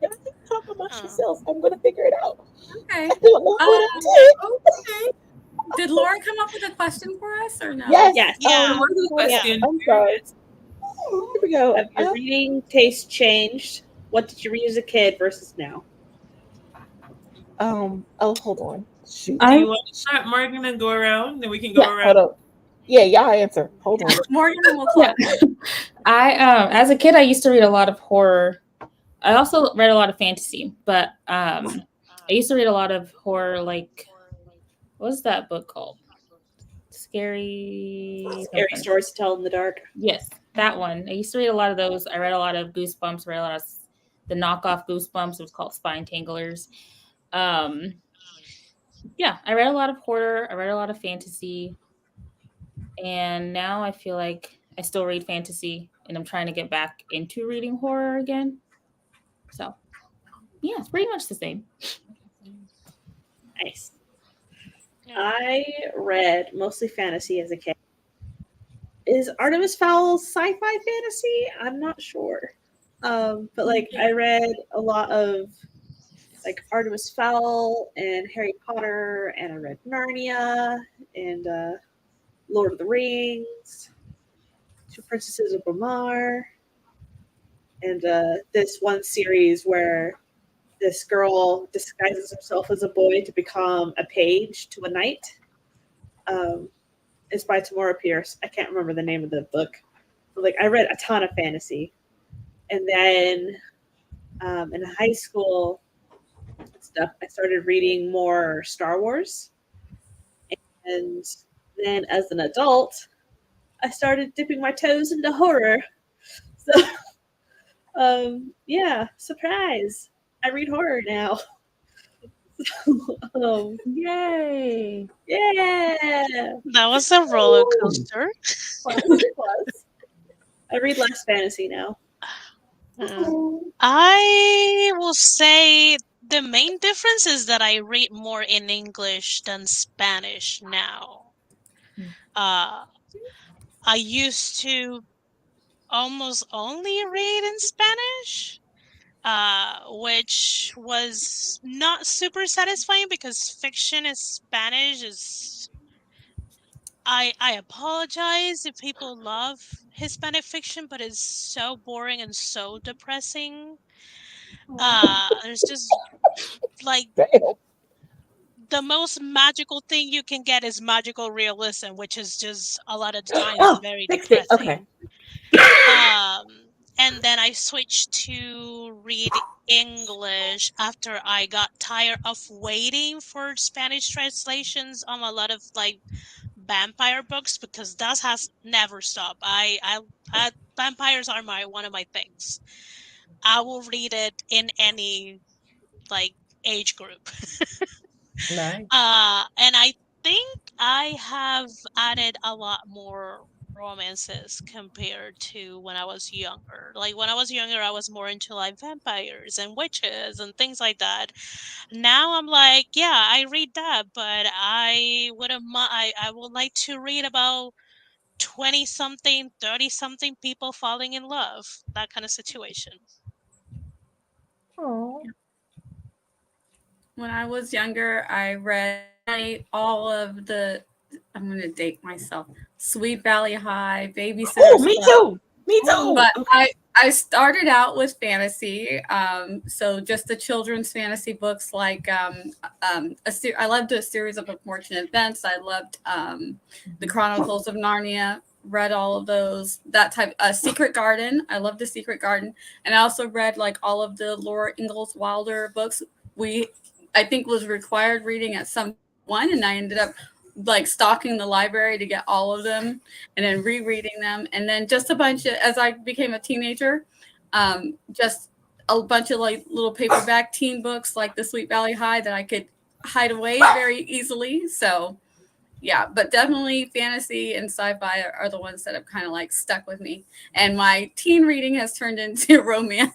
Y'all keep talking amongst yourselves. I'm gonna figure it out. Okay. I don't know what I did. Okay. Did Laura come up with a question for us or no? Yes. Yes. Yeah. What is the hold on. question? I'm sorry. Here we go. Have your reading taste changed? What did you read as a kid versus now? Oh, hold on. Shoot. Do you want to start, Morgan, and go around? Then we can go Yeah, around. hold on. Yeah, y'all answer. Hold on. Morgan will close. I as a kid I used to read a lot of horror. I also read a lot of fantasy, but I used to read a lot of horror. Like, what's that book called? Scary Stories to tell in the dark. Yes, that one. I used to read a lot of those. I read a lot of Goosebumps. Read a lot of the knockoff Goosebumps. It was called Spine Tanglers. Yeah, I read a lot of horror. I read a lot of fantasy, and now I feel like I still read fantasy, and I'm trying to get back into reading horror again. So, yeah, it's pretty much the same. Nice. I read mostly fantasy as a kid. Is Artemis Fowl sci-fi fantasy? I'm not sure. But like I read a lot of like Artemis Fowl and Harry Potter, and I read Narnia and Lord of the Rings, Two Princesses of Bamar, and this one series where this girl disguises herself as a boy to become a page to a knight. It's by Tamora Pierce. I can't remember the name of the book. But like I read a ton of fantasy, and then in high school stuff, I started reading more Star Wars, and then as an adult, I started dipping my toes into horror. So, yeah, surprise! I read horror now. Yay! Yeah, That was a roller coaster. it was. I read less fantasy now. I will say the main difference is that I read more in English than Spanish now. I used to almost only read in Spanish, which was not super satisfying because fiction in Spanish is. I apologize if people love Hispanic fiction, but it's so boring and so depressing. There's just like Damn. the most magical thing you can get is magical realism, which is just a lot of the times Oh, very fixed it. Okay. depressing. And then I switched to read English after I got tired of waiting for Spanish translations on a lot of like vampire books because that has never stopped. I vampires are one of my things. I will read it in any like age group. Nice. And I think I have added a lot more romances compared to when I was younger. Like when I was younger, I was more into like vampires and witches and things like that. Now I'm like, yeah, I read that, but I would like to read about 20 something, 30 something people falling in love, that kind of situation. Oh. When I was younger, I read all of the. I'm going to date myself. Sweet Valley High, Babysitter's Oh, me Club. too. Me too. Oh, But Okay. I started out with fantasy, so just the children's fantasy books like I loved a series of unfortunate events. I loved the Chronicles of Narnia. Read all of those. That type. Secret Garden. I loved the Secret Garden, and I also read like all of the Laura Ingalls Wilder books. I think was required reading at some one, and I ended up like stalking the library to get all of them and then rereading them, and then just a bunch of as I became a teenager, just a bunch of like little paperback teen books like the Sweet Valley High that I could hide away very easily. So yeah, but definitely fantasy and sci-fi are the ones that have kind of like stuck with me, and my teen reading has turned into romance.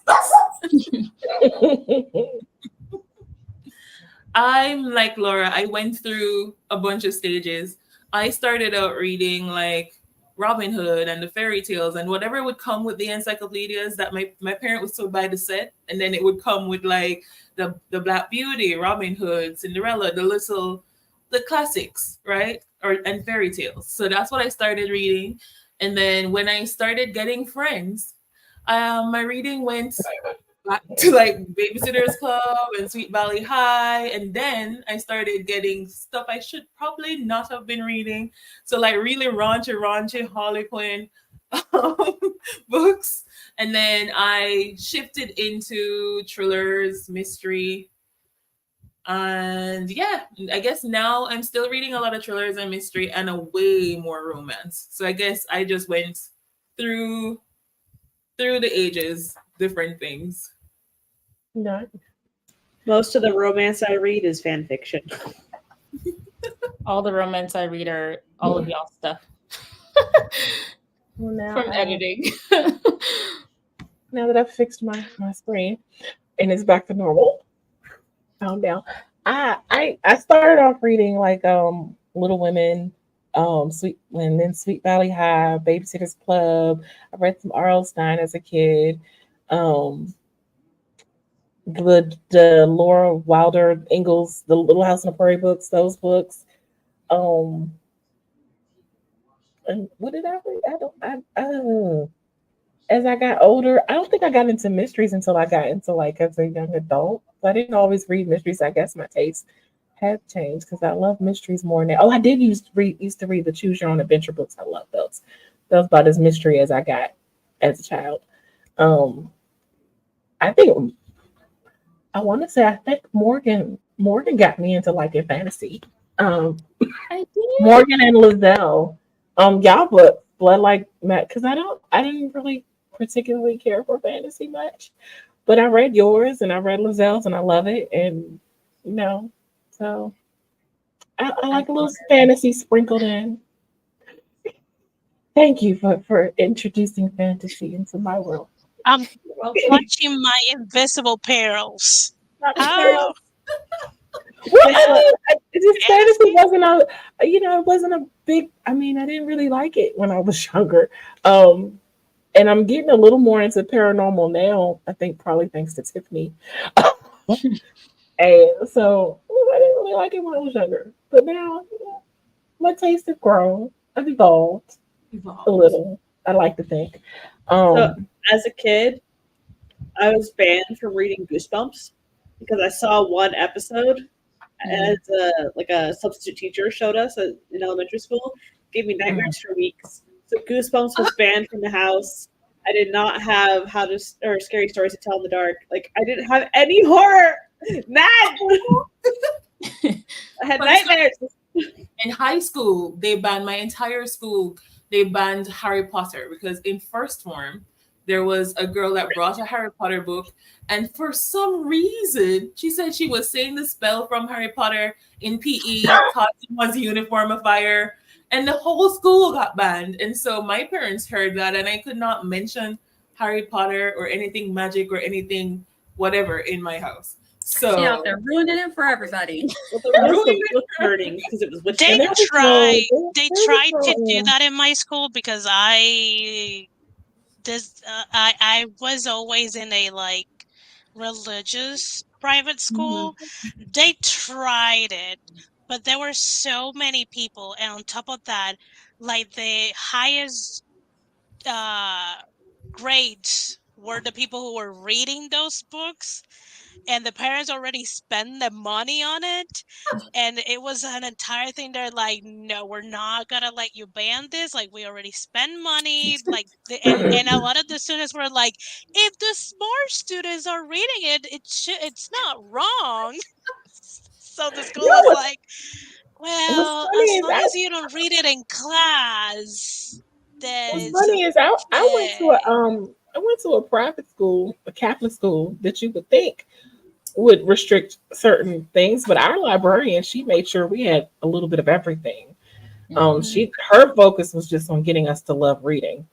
I'm like Laura. I went through a bunch of stages. I started out reading like Robin Hood and the fairy tales and whatever would come with the encyclopedias that my parent was told by the set. And then it would come with like the Black Beauty, Robin Hood, Cinderella, the classics, right? And fairy tales. So that's what I started reading. And then when I started getting friends, my reading went back to like Babysitter's Club and Sweet Valley High, and then I started getting stuff I should probably not have been reading. So like really raunchy Harley Quinn um, books, and then I shifted into thrillers, mystery, and yeah, I guess now I'm still reading a lot of thrillers and mystery, and a way more romance. So I guess I just went through the ages, different things. No. Most of the romance I read is fan fiction. All the romance I read are all of y'all stuff Well, now from editing. now that I've fixed my screen and it's back to normal, calm down. I started off reading like Little Women, Sweet Valley High, Babysitter's Club. I read some R.L. Stein as a kid. The Laura Wilder Ingalls, the Little House on the Prairie books, those books. And what did I read? As I got older, I don't think I got into mysteries until I got into like as a young adult. I didn't always read mysteries. I guess my taste have changed because I love mysteries more now. Oh, I did used to read the Choose Your Own Adventure books. I love those. That was about as mystery as I got as a child. I think I think Morgan got me into liking fantasy. I did. Morgan and Lizelle. Y'all book Blood Like Matt because I didn't really particularly care for fantasy much, but I read yours and I read Lizelle's and I love it, and so I like a little fantasy sprinkled in. Thank you for introducing fantasy into my world. I'm clutching my invisible perils. Oh, Well, just fantasy wasn't it wasn't a big. I mean, I didn't really like it when I was younger. And I'm getting a little more into paranormal now. I think probably thanks to Tiffany. And so I didn't really like it when I was younger. But now my taste has grown. I've evolved a Evolved. little. I like to think. So Um, as a kid, I was banned from reading Goosebumps because I saw one episode as a substitute teacher showed us in elementary school. Gave me nightmares for weeks. So Goosebumps was banned from the house. I did not have or scary stories to tell in the dark. Like I didn't have any horror. None. I had nightmares. In high school, they banned my entire school. They banned Harry Potter because in first form, there was a girl that brought a Harry Potter book, and for some reason, she said she was saying the spell from Harry Potter in PE, caught someone's uniform afire, and the whole school got banned. And so my parents heard that, and I could not mention Harry Potter or anything magic or anything whatever in my house. So She out there ruining it for everybody. Well, there was some book burnings because it was They witchcraft. that was tried. so- They that was tried so, to do that in my school because I was always in a like religious private school. They tried it, but there were so many people, and on top of that, like the highest grades were the people who were reading those books, and the parents already spent the money on it, and it was an entire thing. They're like, no, we're not gonna let you ban this, like we already spend money, like and a lot of the students were like, if the smart students are reading it, it's not wrong. So the school You know was like, what's well, funny as is long as you don't read it in class, then what's it's funny is I went to okay. I went to a private school, a Catholic school that you would think would restrict certain things, but our librarian, she made sure we had a little bit of everything. Her focus was just on getting us to love reading.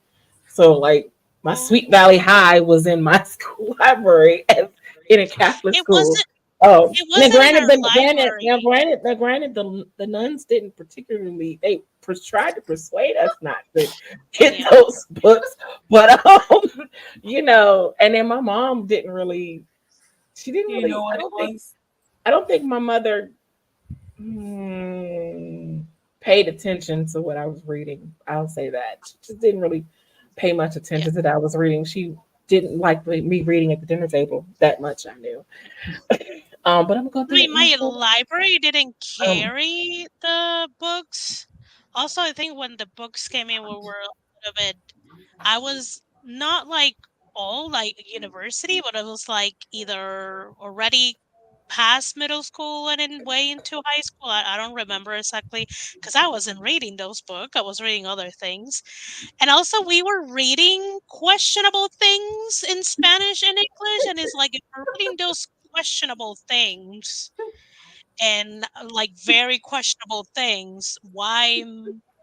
So like my Sweet Valley High was in my school library as in a Catholic It school. wasn't. Oh, It now wasn't in granted, our library. the nuns didn't particularly. They tried to persuade us not to get Yeah. those books, but and then my mom didn't really. She didn't you really. know what it was? I don't think my mother paid attention to what I was reading. I'll say that she just didn't really pay much Yeah. attention to that I was reading. She didn't like me reading at the dinner table that much. I knew. But I'm going I mean, my to library didn't um, carry the books. Also, I think when the books came in, we were a little bit. I was not like all like university, but I was like either already past middle school and then way into high school. I don't remember exactly because I wasn't reading those books. I was reading other things. And also, we were reading questionable things in Spanish and English, and it's like if we're reading those questionable things and like very questionable things, why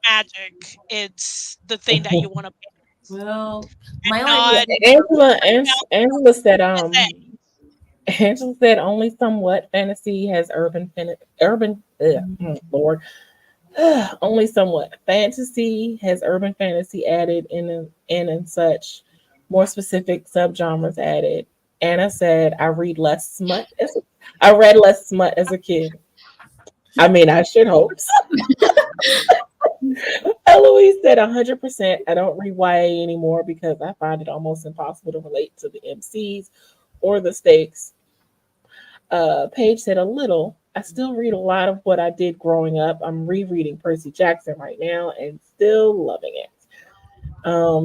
magic? It's the thing that you want to pick, Well, and my only not Angela said say. Angela said only somewhat fantasy has Lord. Only somewhat fantasy has urban fantasy added in such more specific subgenres added. Anna said I read less smut as a kid. I mean, I should hope so. Eloise said 100%. I don't read YA anymore because I find it almost impossible to relate to the MCs or the stakes. Paige said a little. I still read a lot of what I did growing up. I'm rereading Percy Jackson right now and still loving it.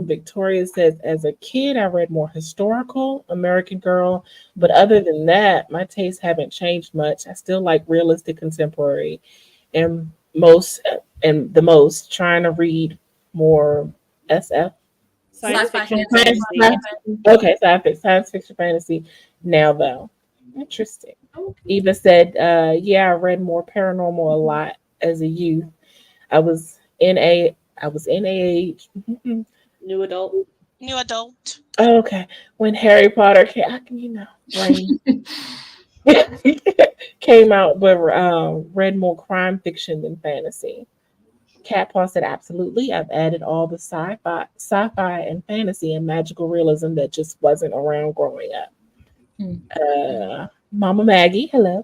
Victoria says, as a kid, I read more historical, American Girl, but other than that, my tastes haven't changed much. I still like realistic contemporary, and the most trying to read more SF. Science Sci-fi fiction, fantasy. fantasy. Okay, science fiction fantasy. Now though, interesting. Eva said, "Yeah, I read more paranormal a lot as a youth. I was in a, I was in a age." New adult. New adult. Okay, when Harry Potter came, I can brain came out, but read more crime fiction than fantasy. Cat Paw said, absolutely. I've added all the sci-fi and fantasy and magical realism that just wasn't around growing up. Mama Maggie, hello,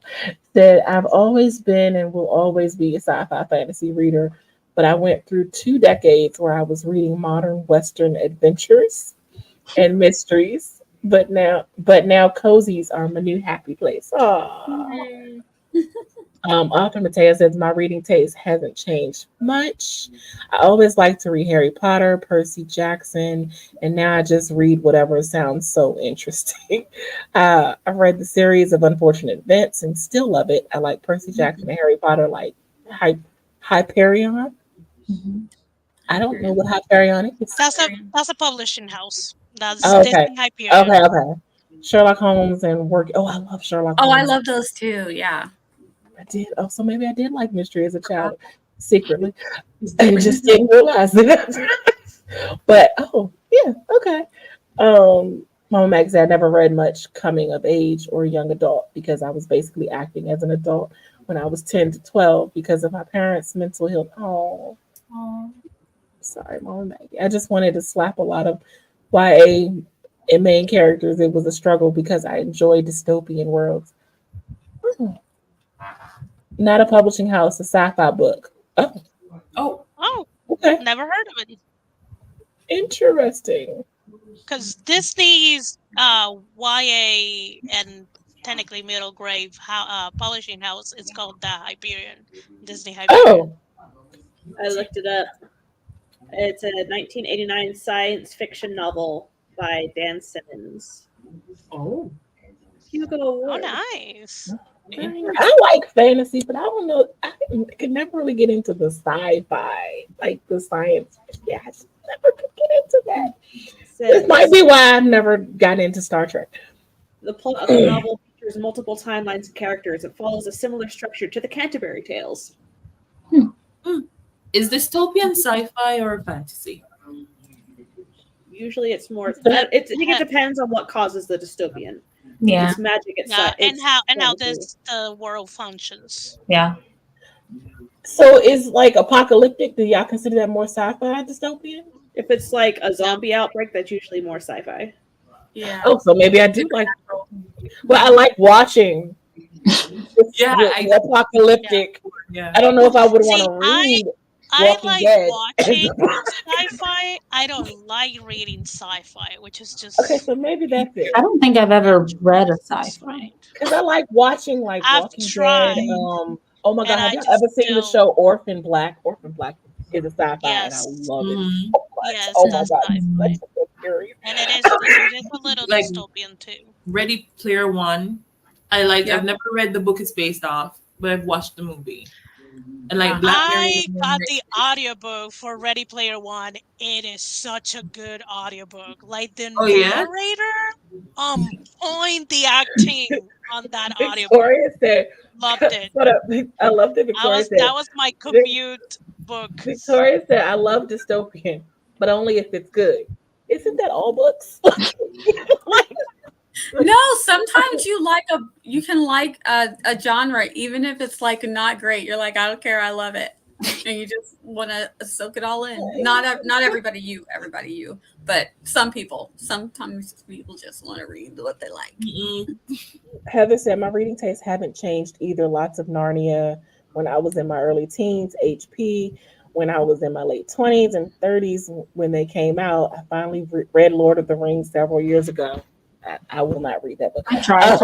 said, I've always been and will always be a sci-fi fantasy reader, but I went through 2 decades where I was reading modern Western adventures and mysteries. But now cozies are my new happy place. Aww. Author Mateo says, my reading taste hasn't changed much. I always like to read Harry Potter, Percy Jackson, and now I just read whatever sounds so interesting. I've read the series of Unfortunate Events and still love it. I like Percy Jackson and Harry Potter like Hyperion. I don't know what Hyperion is. That's a publishing house. That's Oh, okay. Disney Hyperion. Okay. Sherlock Holmes and work. Oh, I love Sherlock Holmes. Oh, I love those too. Yeah. I did. Oh, so maybe I did like mystery as a child secretly. I just didn't realize it. But yeah, okay. Mama Mag said I never read much coming of age or young adult because I was basically acting as an adult when I was 10 to 12 because of my parents' mental health. Oh, sorry, Mama Maggie. I just wanted to slap a lot of YA and main characters. It was a struggle because I enjoy dystopian worlds. Not a publishing house, a sci-fi book. Oh, Okay. Never heard of it. Interesting. Because Disney's YA and technically middle grade publishing house is called the Hyperion. Disney Hyperion. Oh, I looked it up. It's a 1989 science fiction novel by Dan Simmons. oh. Hugo Oh, Award. nice. I like fantasy, but I don't know. I could never really get into the sci-fi, like the science. Yeah, I just never could get into that. This might be why I've never got into Star Trek. The plot of the novel features multiple timelines and characters. It follows a similar structure to the Canterbury Tales. Is dystopian sci-fi or fantasy? Usually it's more. I think it depends on what causes the dystopian. Yeah. It's magic. It's and how fantasy. the world functions. Yeah. So is like apocalyptic? Do y'all consider that more sci-fi dystopian? If it's like a zombie outbreak, that's usually more sci-fi. Yeah. Oh, so maybe I do like. Well, I like watching. Apocalyptic. Yeah. I don't know if I would want See, to read. I Walking like Dead. watching sci-fi. I don't like reading sci-fi, which is just Okay, so maybe that's it. I don't think I've ever read a sci-fi. Because I like watching like I've Walking tried, Dead. Oh my god, and have I you just ever seen the don't. show Orphan Black? Orphan Black is a sci-fi, Yes. and I love it Mhm. so much. Yes, Oh my that's god, sci-fi. it's such a good series. And it is a little Like- dystopian too. Ready Player One. I've Yeah. never read the book it's based off, but I've watched the movie. And like Uh-huh. Black I Mirror- got the audiobook for Ready Player One. It is such a good audiobook. Like the Oh, yeah? narrator, point the acting on that audiobook. Victoria said, Loved it. "What up?" I loved it. Victoria said, That was my commute book. Victoria said, "I love dystopian, but only if it's good." Isn't that all books? No, sometimes you can like a genre even if it's like not great. You're like, I don't care, I love it, and you just want to soak it all in. Not everybody you, but sometimes people just want to read what they like. Mm-mm. Heather said, my reading tastes haven't changed either. Lots of Narnia when I was in my early teens, HP when I was in my late 20s and 30s when they came out. I finally read Lord of the Rings several years ago. I will not read that book. I tried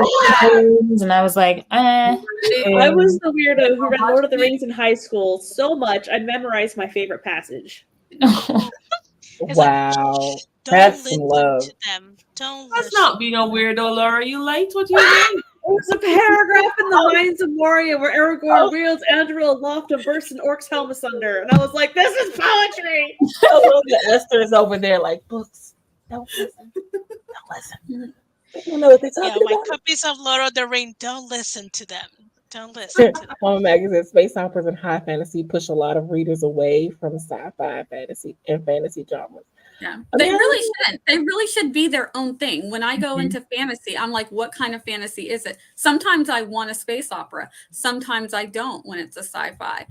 and I was like, I was the weirdo who read Lord of the Rings in high school so much I memorized my favorite passage. It's Wow. Don't That's some listen love. to them. Don't That's listen. not being a weirdo, Laura. You liked what you did. There's a paragraph in the Mines of Moria where Aragorn wields Anduril aloft and bursts an orc's helm asunder. And I was like, this is poetry! I love that Esther is over there like, books. Don't listen. Don't listen. They don't know what they're Yeah, talking my about. copies of Lord of the Ring. Don't listen to them. Don't listen to them. Mama Magazine, space operas and high fantasy push a lot of readers away from sci-fi, fantasy, and fantasy genres. Yeah, I they mean, really shouldn't. They really should be their own thing. When I go into fantasy, I'm like, what kind of fantasy is it? Sometimes I want a space opera. Sometimes I don't when it's a sci-fi.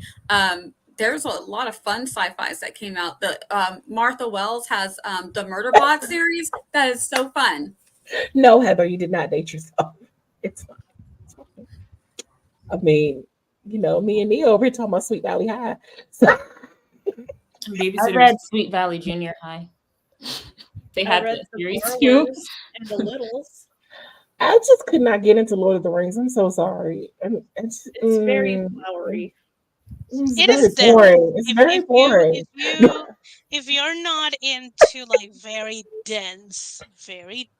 there's a lot of fun sci-fis that came out. The Martha Wells has the Murderbot series that is so fun. No, Heather, you did not date yourself. It's fine. It's fine. I mean, me and Nia over here talking about Sweet Valley High. So I read Sweet Valley Junior High. They I had read the the series too. Borrowers and the Littles. I just could not get into Lord of the Rings. I'm so sorry. It's very flowery. It's It very is different. boring. It's very boring. If you're not into like very dense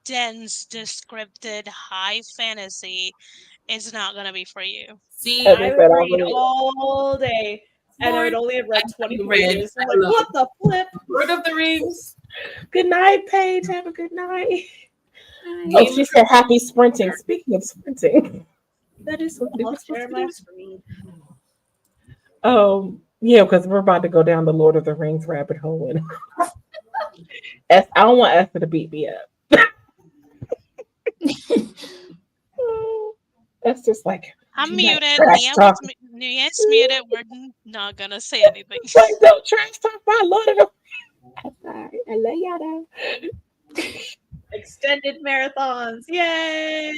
descripted high fantasy, it's not gonna be for you. See, As I said, would I read really- all day, and I would only have read 20 pages. I'm like, love what the flip? Lord of the Rings. Good night, Paige. Have a good night. Game Oh, of she said happy sprinting. Speaking of sprinting, that is what they were I'll share supposed my to do. screen. Yeah, because we're about to go down the Lord of the Rings rabbit hole. And I don't want Esther to beat me up. That's just like I'm do not muted. trash talk. Nia's muted. We're not gonna say anything. Like, don't trash talk my Lord of the I'm sorry. I love y'all though. Extended marathons. Yay!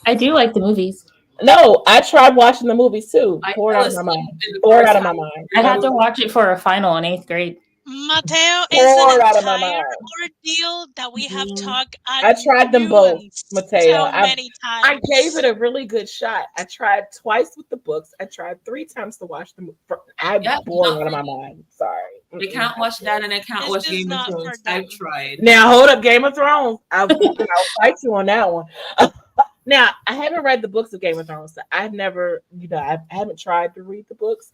I do like the movies. No, I tried watching the movies too. I Pour it fell out of my asleep mind. in the Pour it first out of my half. mind. I had to watch it for a final in 8th grade. Mateo is Pour an it out of my entire mind. ordeal that we have talked I tried them both, Mateo. so many I times. gave it a really good shot. I tried twice with the books. I tried 3 times to watch them. I'm boring out of my mind. Sorry. I can't watch that, and I can't This watch is Game of not for Thrones. them. I've tried. Now hold up, Game of Thrones. I'll fight you on that one. Now I haven't read the books of Game of Thrones. So I've never, I haven't tried to read the books.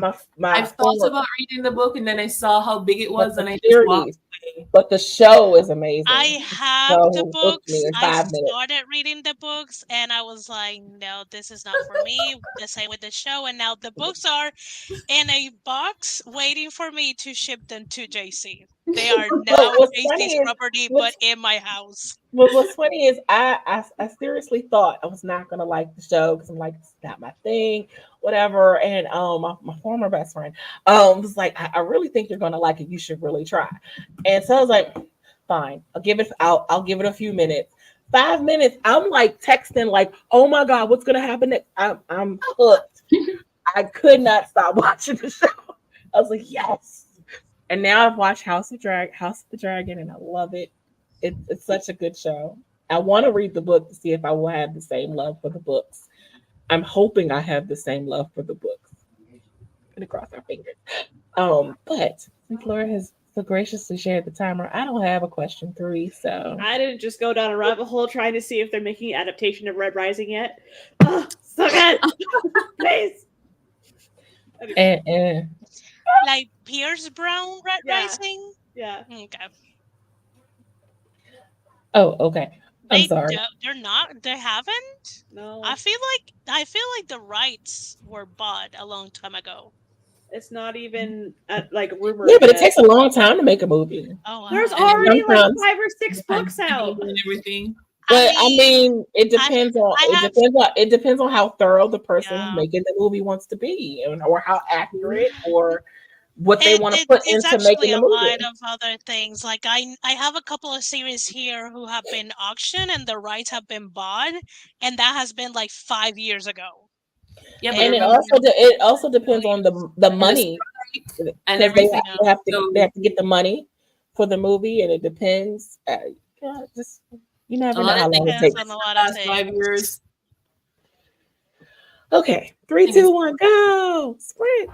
I've thought about reading the book, and then I saw how big it was, and I just walked away. But the show is amazing. I have the hooked books. me in I 5 minutes. started reading the books and I was like, no, this is not for me. The same with the show. And now the books are in a box waiting for me to ship them to JC. They are now JC's property, but in my house. Well, what's funny is I seriously thought I was not gonna like the show because I'm like, it's not my thing, whatever. And my former best friend was like, I really think you're gonna like it. You should really try. And so I was like, fine, I'll give it a few minutes. 5 minutes, I'm like texting, like, oh my god, what's gonna happen next? I'm hooked. I could not stop watching the show. I was like, yes. And now I've watched House of the Dragon, and I love it. It's such a good show. I want to read the book to see if I will have the same love for the books. I'm hoping I have the same love for the books. Gonna cross our fingers. But since Laura has so graciously shared the timer, I don't have a question 3. So I didn't just go down a rabbit hole trying to see if they're making an adaptation of Red Rising yet. Oh, so good. Please. Like Pierce Brown Red Rising? Yeah. Okay. Oh, okay. I'm sorry. They're not. They haven't. No. I feel like the rights were bought a long time ago. It's not even like rumored. Yeah, but it takes a long time to make a movie. Oh, wow. There's already like 5 or 6 books out and everything. But I mean, it depends on how thorough the person making the movie wants to be, or how accurate, or what they want to put into making the movie. It's actually a lot of other things. Like I have a couple of series here who have been auctioned and the rights have been bought, and that has been like 5 years ago. Yeah, and it also depends on the money, and everything. They have to get the money for the movie, and it depends. You never know how long it takes. On a lot of 5 years. Okay, 3, 2, 1, go! Sprint.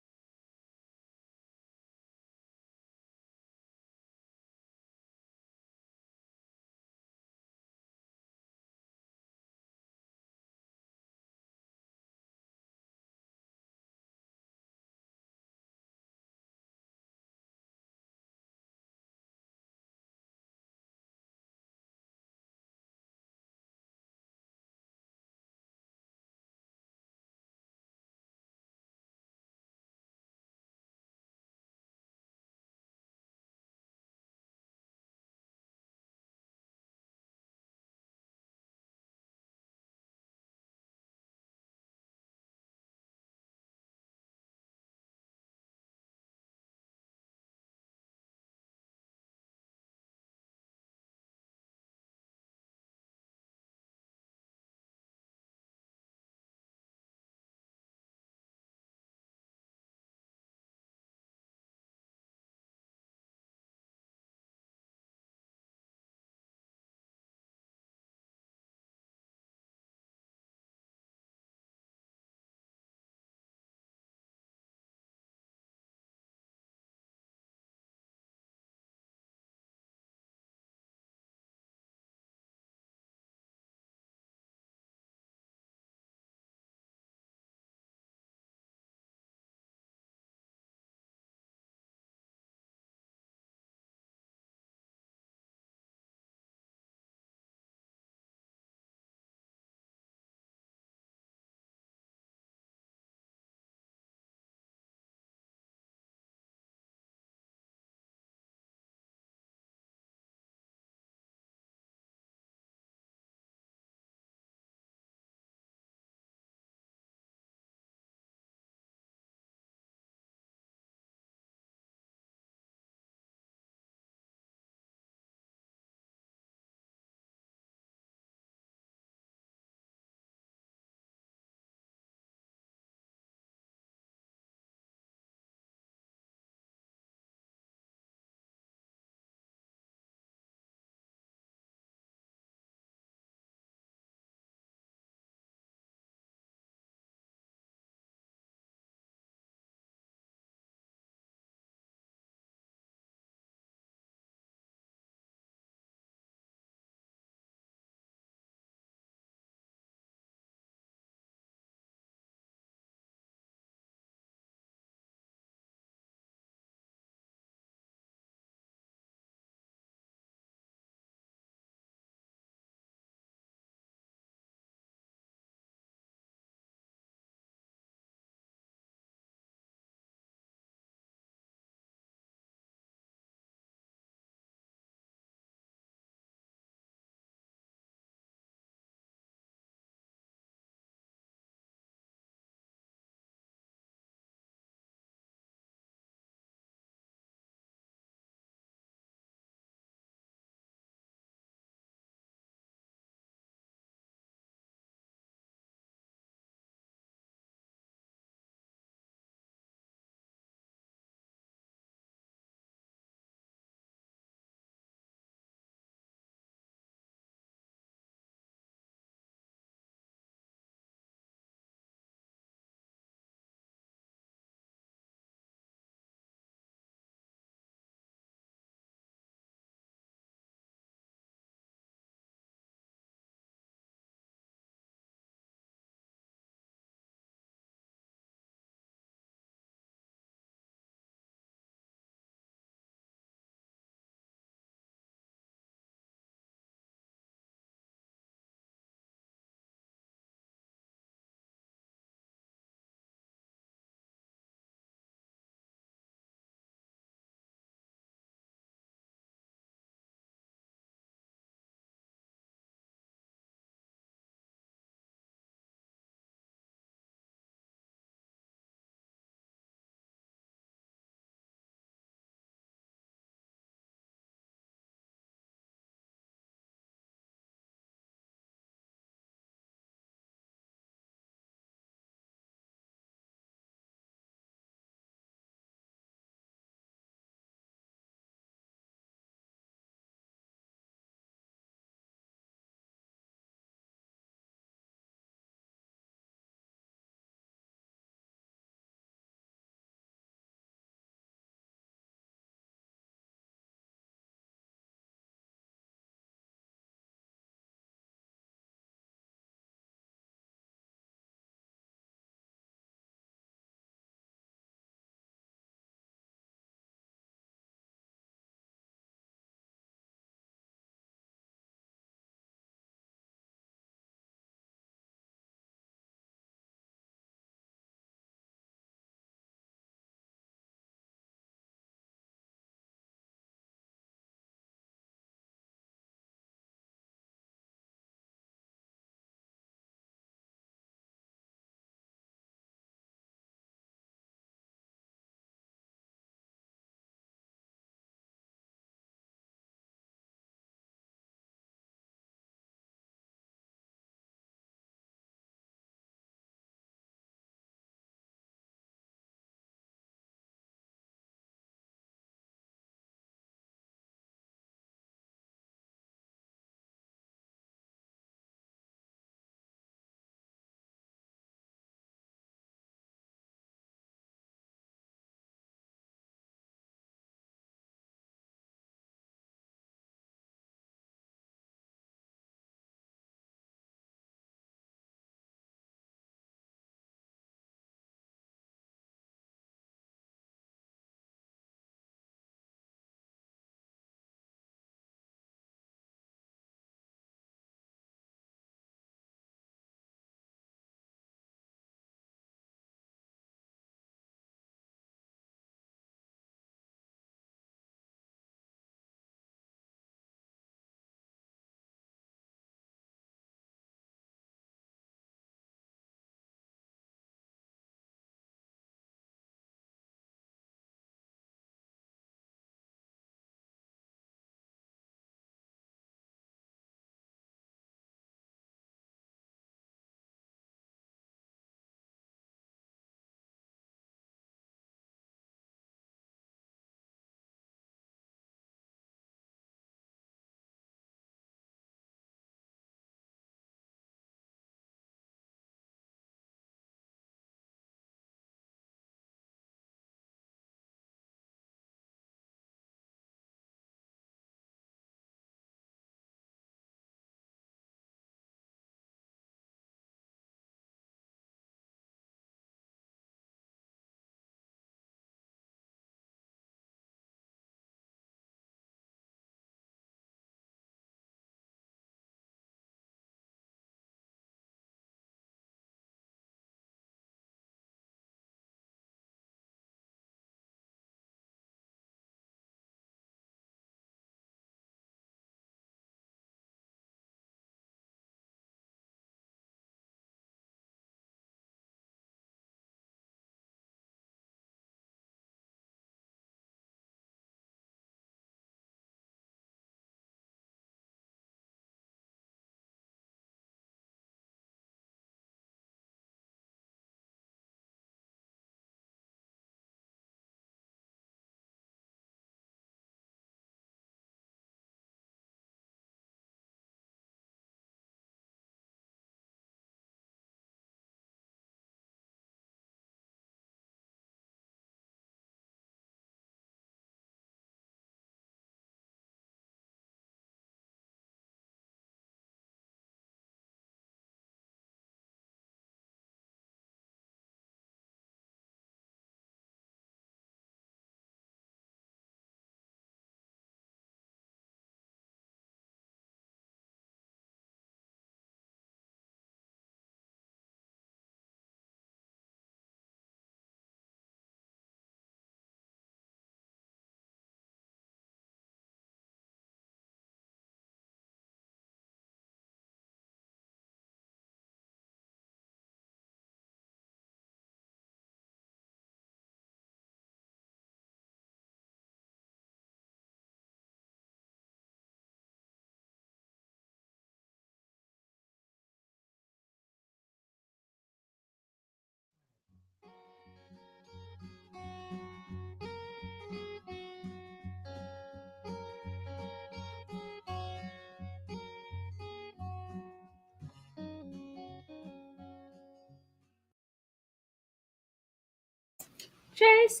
JC.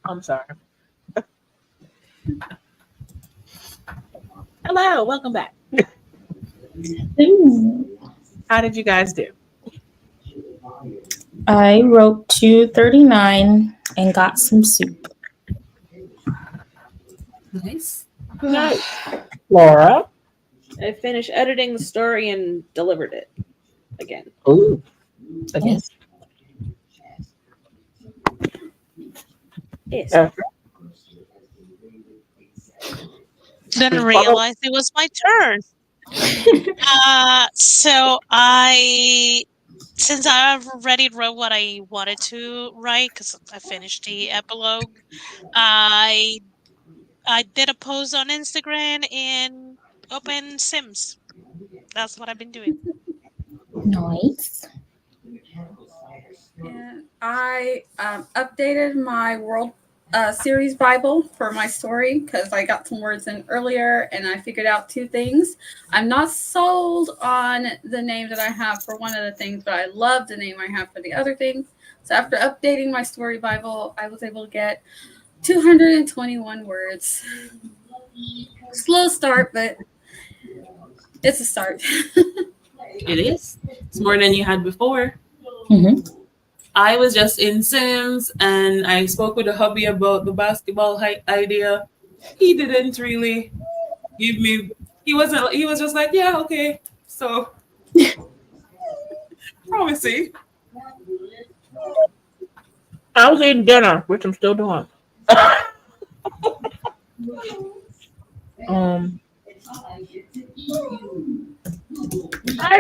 I'm sorry. Hello, welcome back. How did you guys do? I wrote 239 and got some soup. Nice. Nice. Laura? I finished editing the story and delivered it again. Ooh. Again. Yes. Didn't realize it was my turn. Since I already wrote what I wanted to write, because I finished the epilogue, I did a post on Instagram and open Sims. That's what I've been doing. Nice. And I updated my World Series Bible for my story because I got some words in earlier and I figured out two things. I'm not sold on the name that I have for one of the things, but I love the name I have for the other things. So after updating my story Bible, I was able to get 221 words. Slow start, but it's a start. It is. It's more than you had before. Mm-hmm. I was just in Sims and I spoke with a hubby about the basketball idea. He didn't really give me, he was just like, yeah, okay. So, promising. I was eating dinner, which I'm still doing. Hi,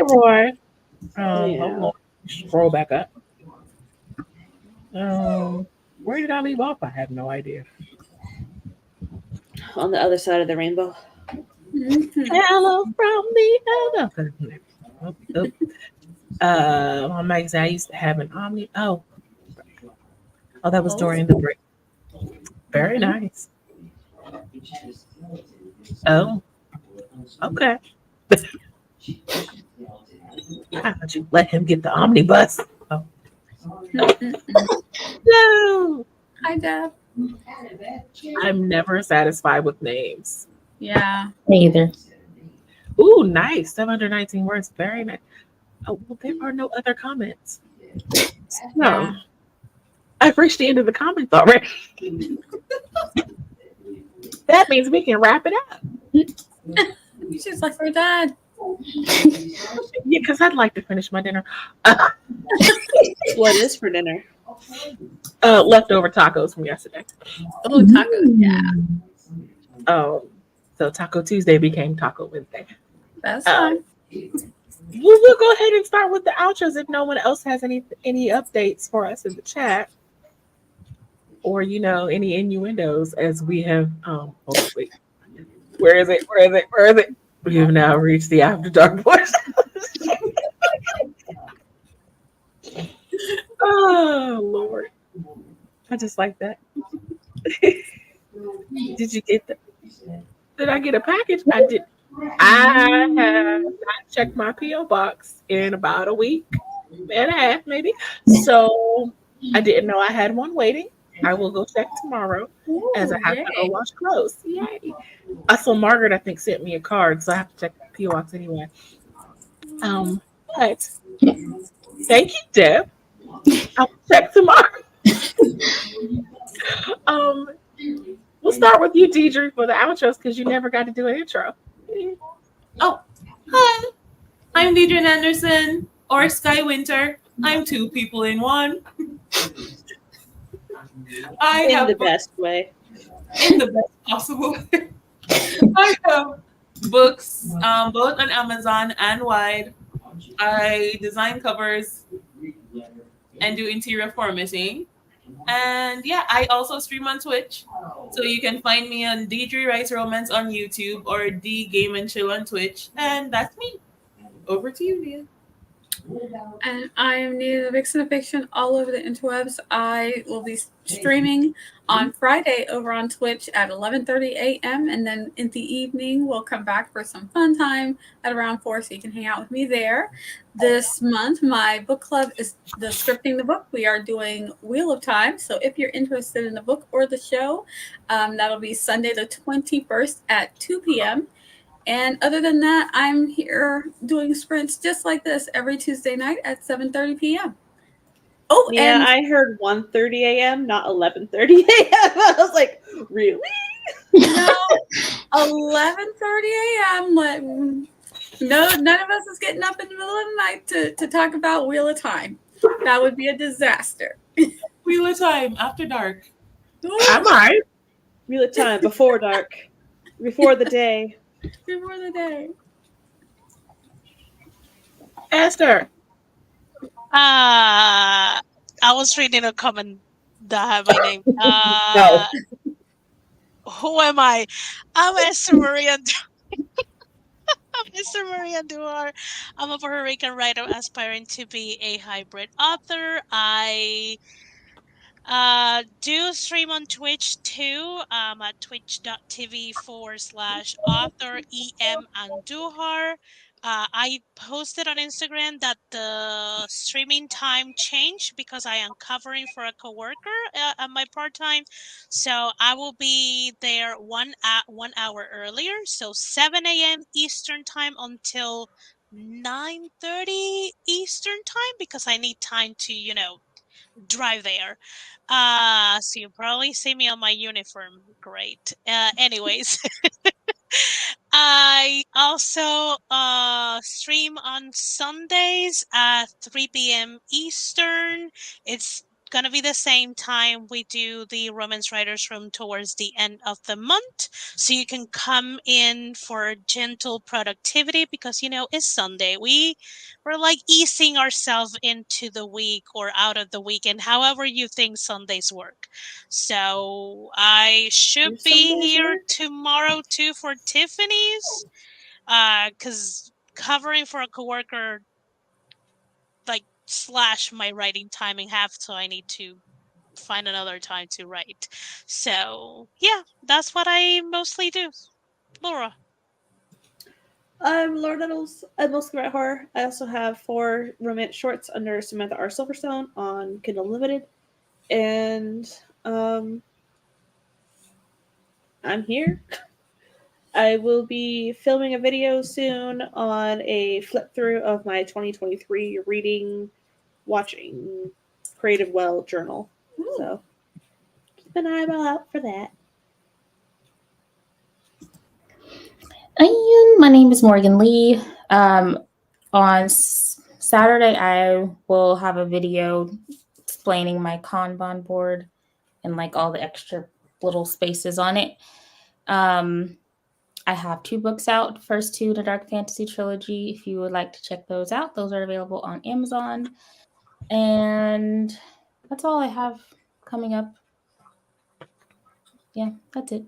Roy. Hold on. Scroll back up. Where did I leave off? I have no idea. On the other side of the rainbow. Hello from the other. My Mike said I used to have an Omni. Oh, that was during the break. Very nice. Oh, okay. How would you let him get the omnibus? Oh. No. Hi, Deb. I'm never satisfied with names. Yeah. Me either. Ooh, nice. 719 words. Very nice. Oh, well, there are no other comments. No. Yeah. I've reached the end of the comments already. That means we can wrap it up. She's like, we're done. Yeah, because I'd like to finish my dinner. What is for dinner? Leftover tacos from yesterday. Oh, tacos. Yeah. So Taco Tuesday became Taco Wednesday. That's fine. We'll go ahead and start with the outros if no one else has any updates for us in the chat. Or, any innuendos as we have, wait. Where is it? We have now reached the after dark portion. Oh, Lord. I just like that. Did you get that? Did I get a package? I did. I have not checked my P.O. box in about a week and a half, maybe. So I didn't know I had one waiting. I will go check tomorrow as I have to go wash clothes. Yay. Also, Margaret, I think, sent me a card, so I have to check the P.O. box anyway. But thank you, Deb. I'll check tomorrow. We'll start with you, Deidre, for the outros because you never got to do an intro. Oh, hi. I'm Deidre Anderson or Sky Winter. I'm two people in one. In the best way. In the best possible way. I have books both on Amazon and Wide. I design covers and do interior formatting. And yeah, I also stream on Twitch. So you can find me on Deidre Writes Romance on YouTube or D Game and Chill on Twitch. And that's me. Over to you, Nia. And I am Nita the Vixen of Fiction all over the interwebs. I will be streaming on Friday over on Twitch at 11:30 a.m. And then in the evening, we'll come back for some fun time at around 4, so you can hang out with me there. This month, my book club is the Scripting the Book. We are doing Wheel of Time. So if you're interested in the book or the show, that'll be Sunday the 21st at 2 p.m. And other than that, I'm here doing sprints just like this every Tuesday night at 7:30 p.m. Oh, Yeah, and I heard 1:30 a.m., not 11:30 a.m. I was like, really? no, 11:30 a.m. No, none of us is getting up in the middle of the night to talk about Wheel of Time. That would be a disaster. Wheel of Time after dark. I'm all right. Wheel of Time, before dark, before the day. Before the day. Esther. I was reading a comment that had my name. No. Who am I? I'm Esther Maria. I'm Esther Maria Andújar. I'm a Puerto Rican writer aspiring to be a hybrid author. I do stream on Twitch too. At twitch.tv/author EM Andújar. I posted on Instagram that the streaming time changed because I am covering for a coworker at my part time. So I will be there 1 hour earlier, so 7 a.m. Eastern time until 9:30 Eastern time because I need time to, drive there. So you probably see me on my uniform. Great. Anyways, I also stream on Sundays at 3 p.m. Eastern. It's gonna be the same time we do the Romance Writers Room towards the end of the month. So you can come in for gentle productivity because it's Sunday. We're like easing ourselves into the week or out of the weekend, however you think Sundays work. So I should be here tomorrow too for Tiffany's, because covering for a coworker like slash my writing time in half, so I need to find another time to write. So yeah, that's what I mostly do. Laura. I'm Lord Nettles. I mostly write horror. I also have 4 romance shorts under Samantha R. Silverstone on Kindle Unlimited. And I'm here. I will be filming a video soon on a flip through of my 2023 reading, watching, Creative Well journal. So keep an eyeball out for that. And my name is Morgan Lee. On Saturday, I will have a video explaining my Kanban board and like all the extra little spaces on it. I have 2 books out. First 2, the Dark Fantasy Trilogy. If you would like to check those out, those are available on Amazon. And that's all I have coming up. Yeah, that's it.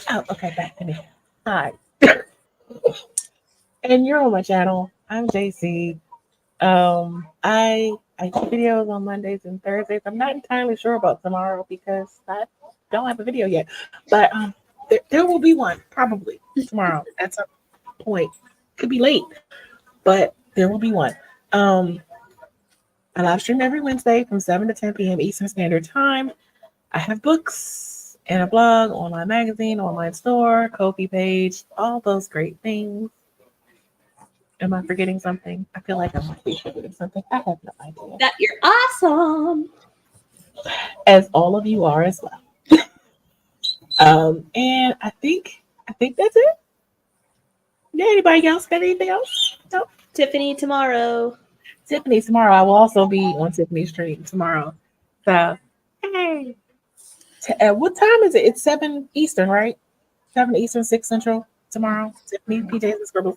Oh, okay, back to me. Hi. And you're on my channel. I'm JC. I do videos on Mondays and Thursdays. I'm not entirely sure about tomorrow because I don't have a video yet. But there will be one probably tomorrow at some point. Could be late, but there will be one. I live stream every Wednesday from 7 to 10 p.m. Eastern Standard Time. I have books and a blog, online magazine, online store, KoFi page, all those great things. Am I forgetting something? I feel like I might be forgetting something. I have no idea. That you're awesome. As all of you are as well. And I think that's it. Yeah, anybody else got anything else? Nope. Tiffany tomorrow. Tiffany tomorrow. I will also be on Tiffany's stream tomorrow. So, hey. What time is it? It's 7 Eastern, right? 7 Eastern, 6 Central tomorrow. Tiffany, PJs and Scribbles.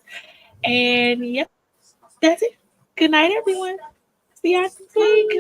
And yep, that's it. Good night, everyone. See you next week.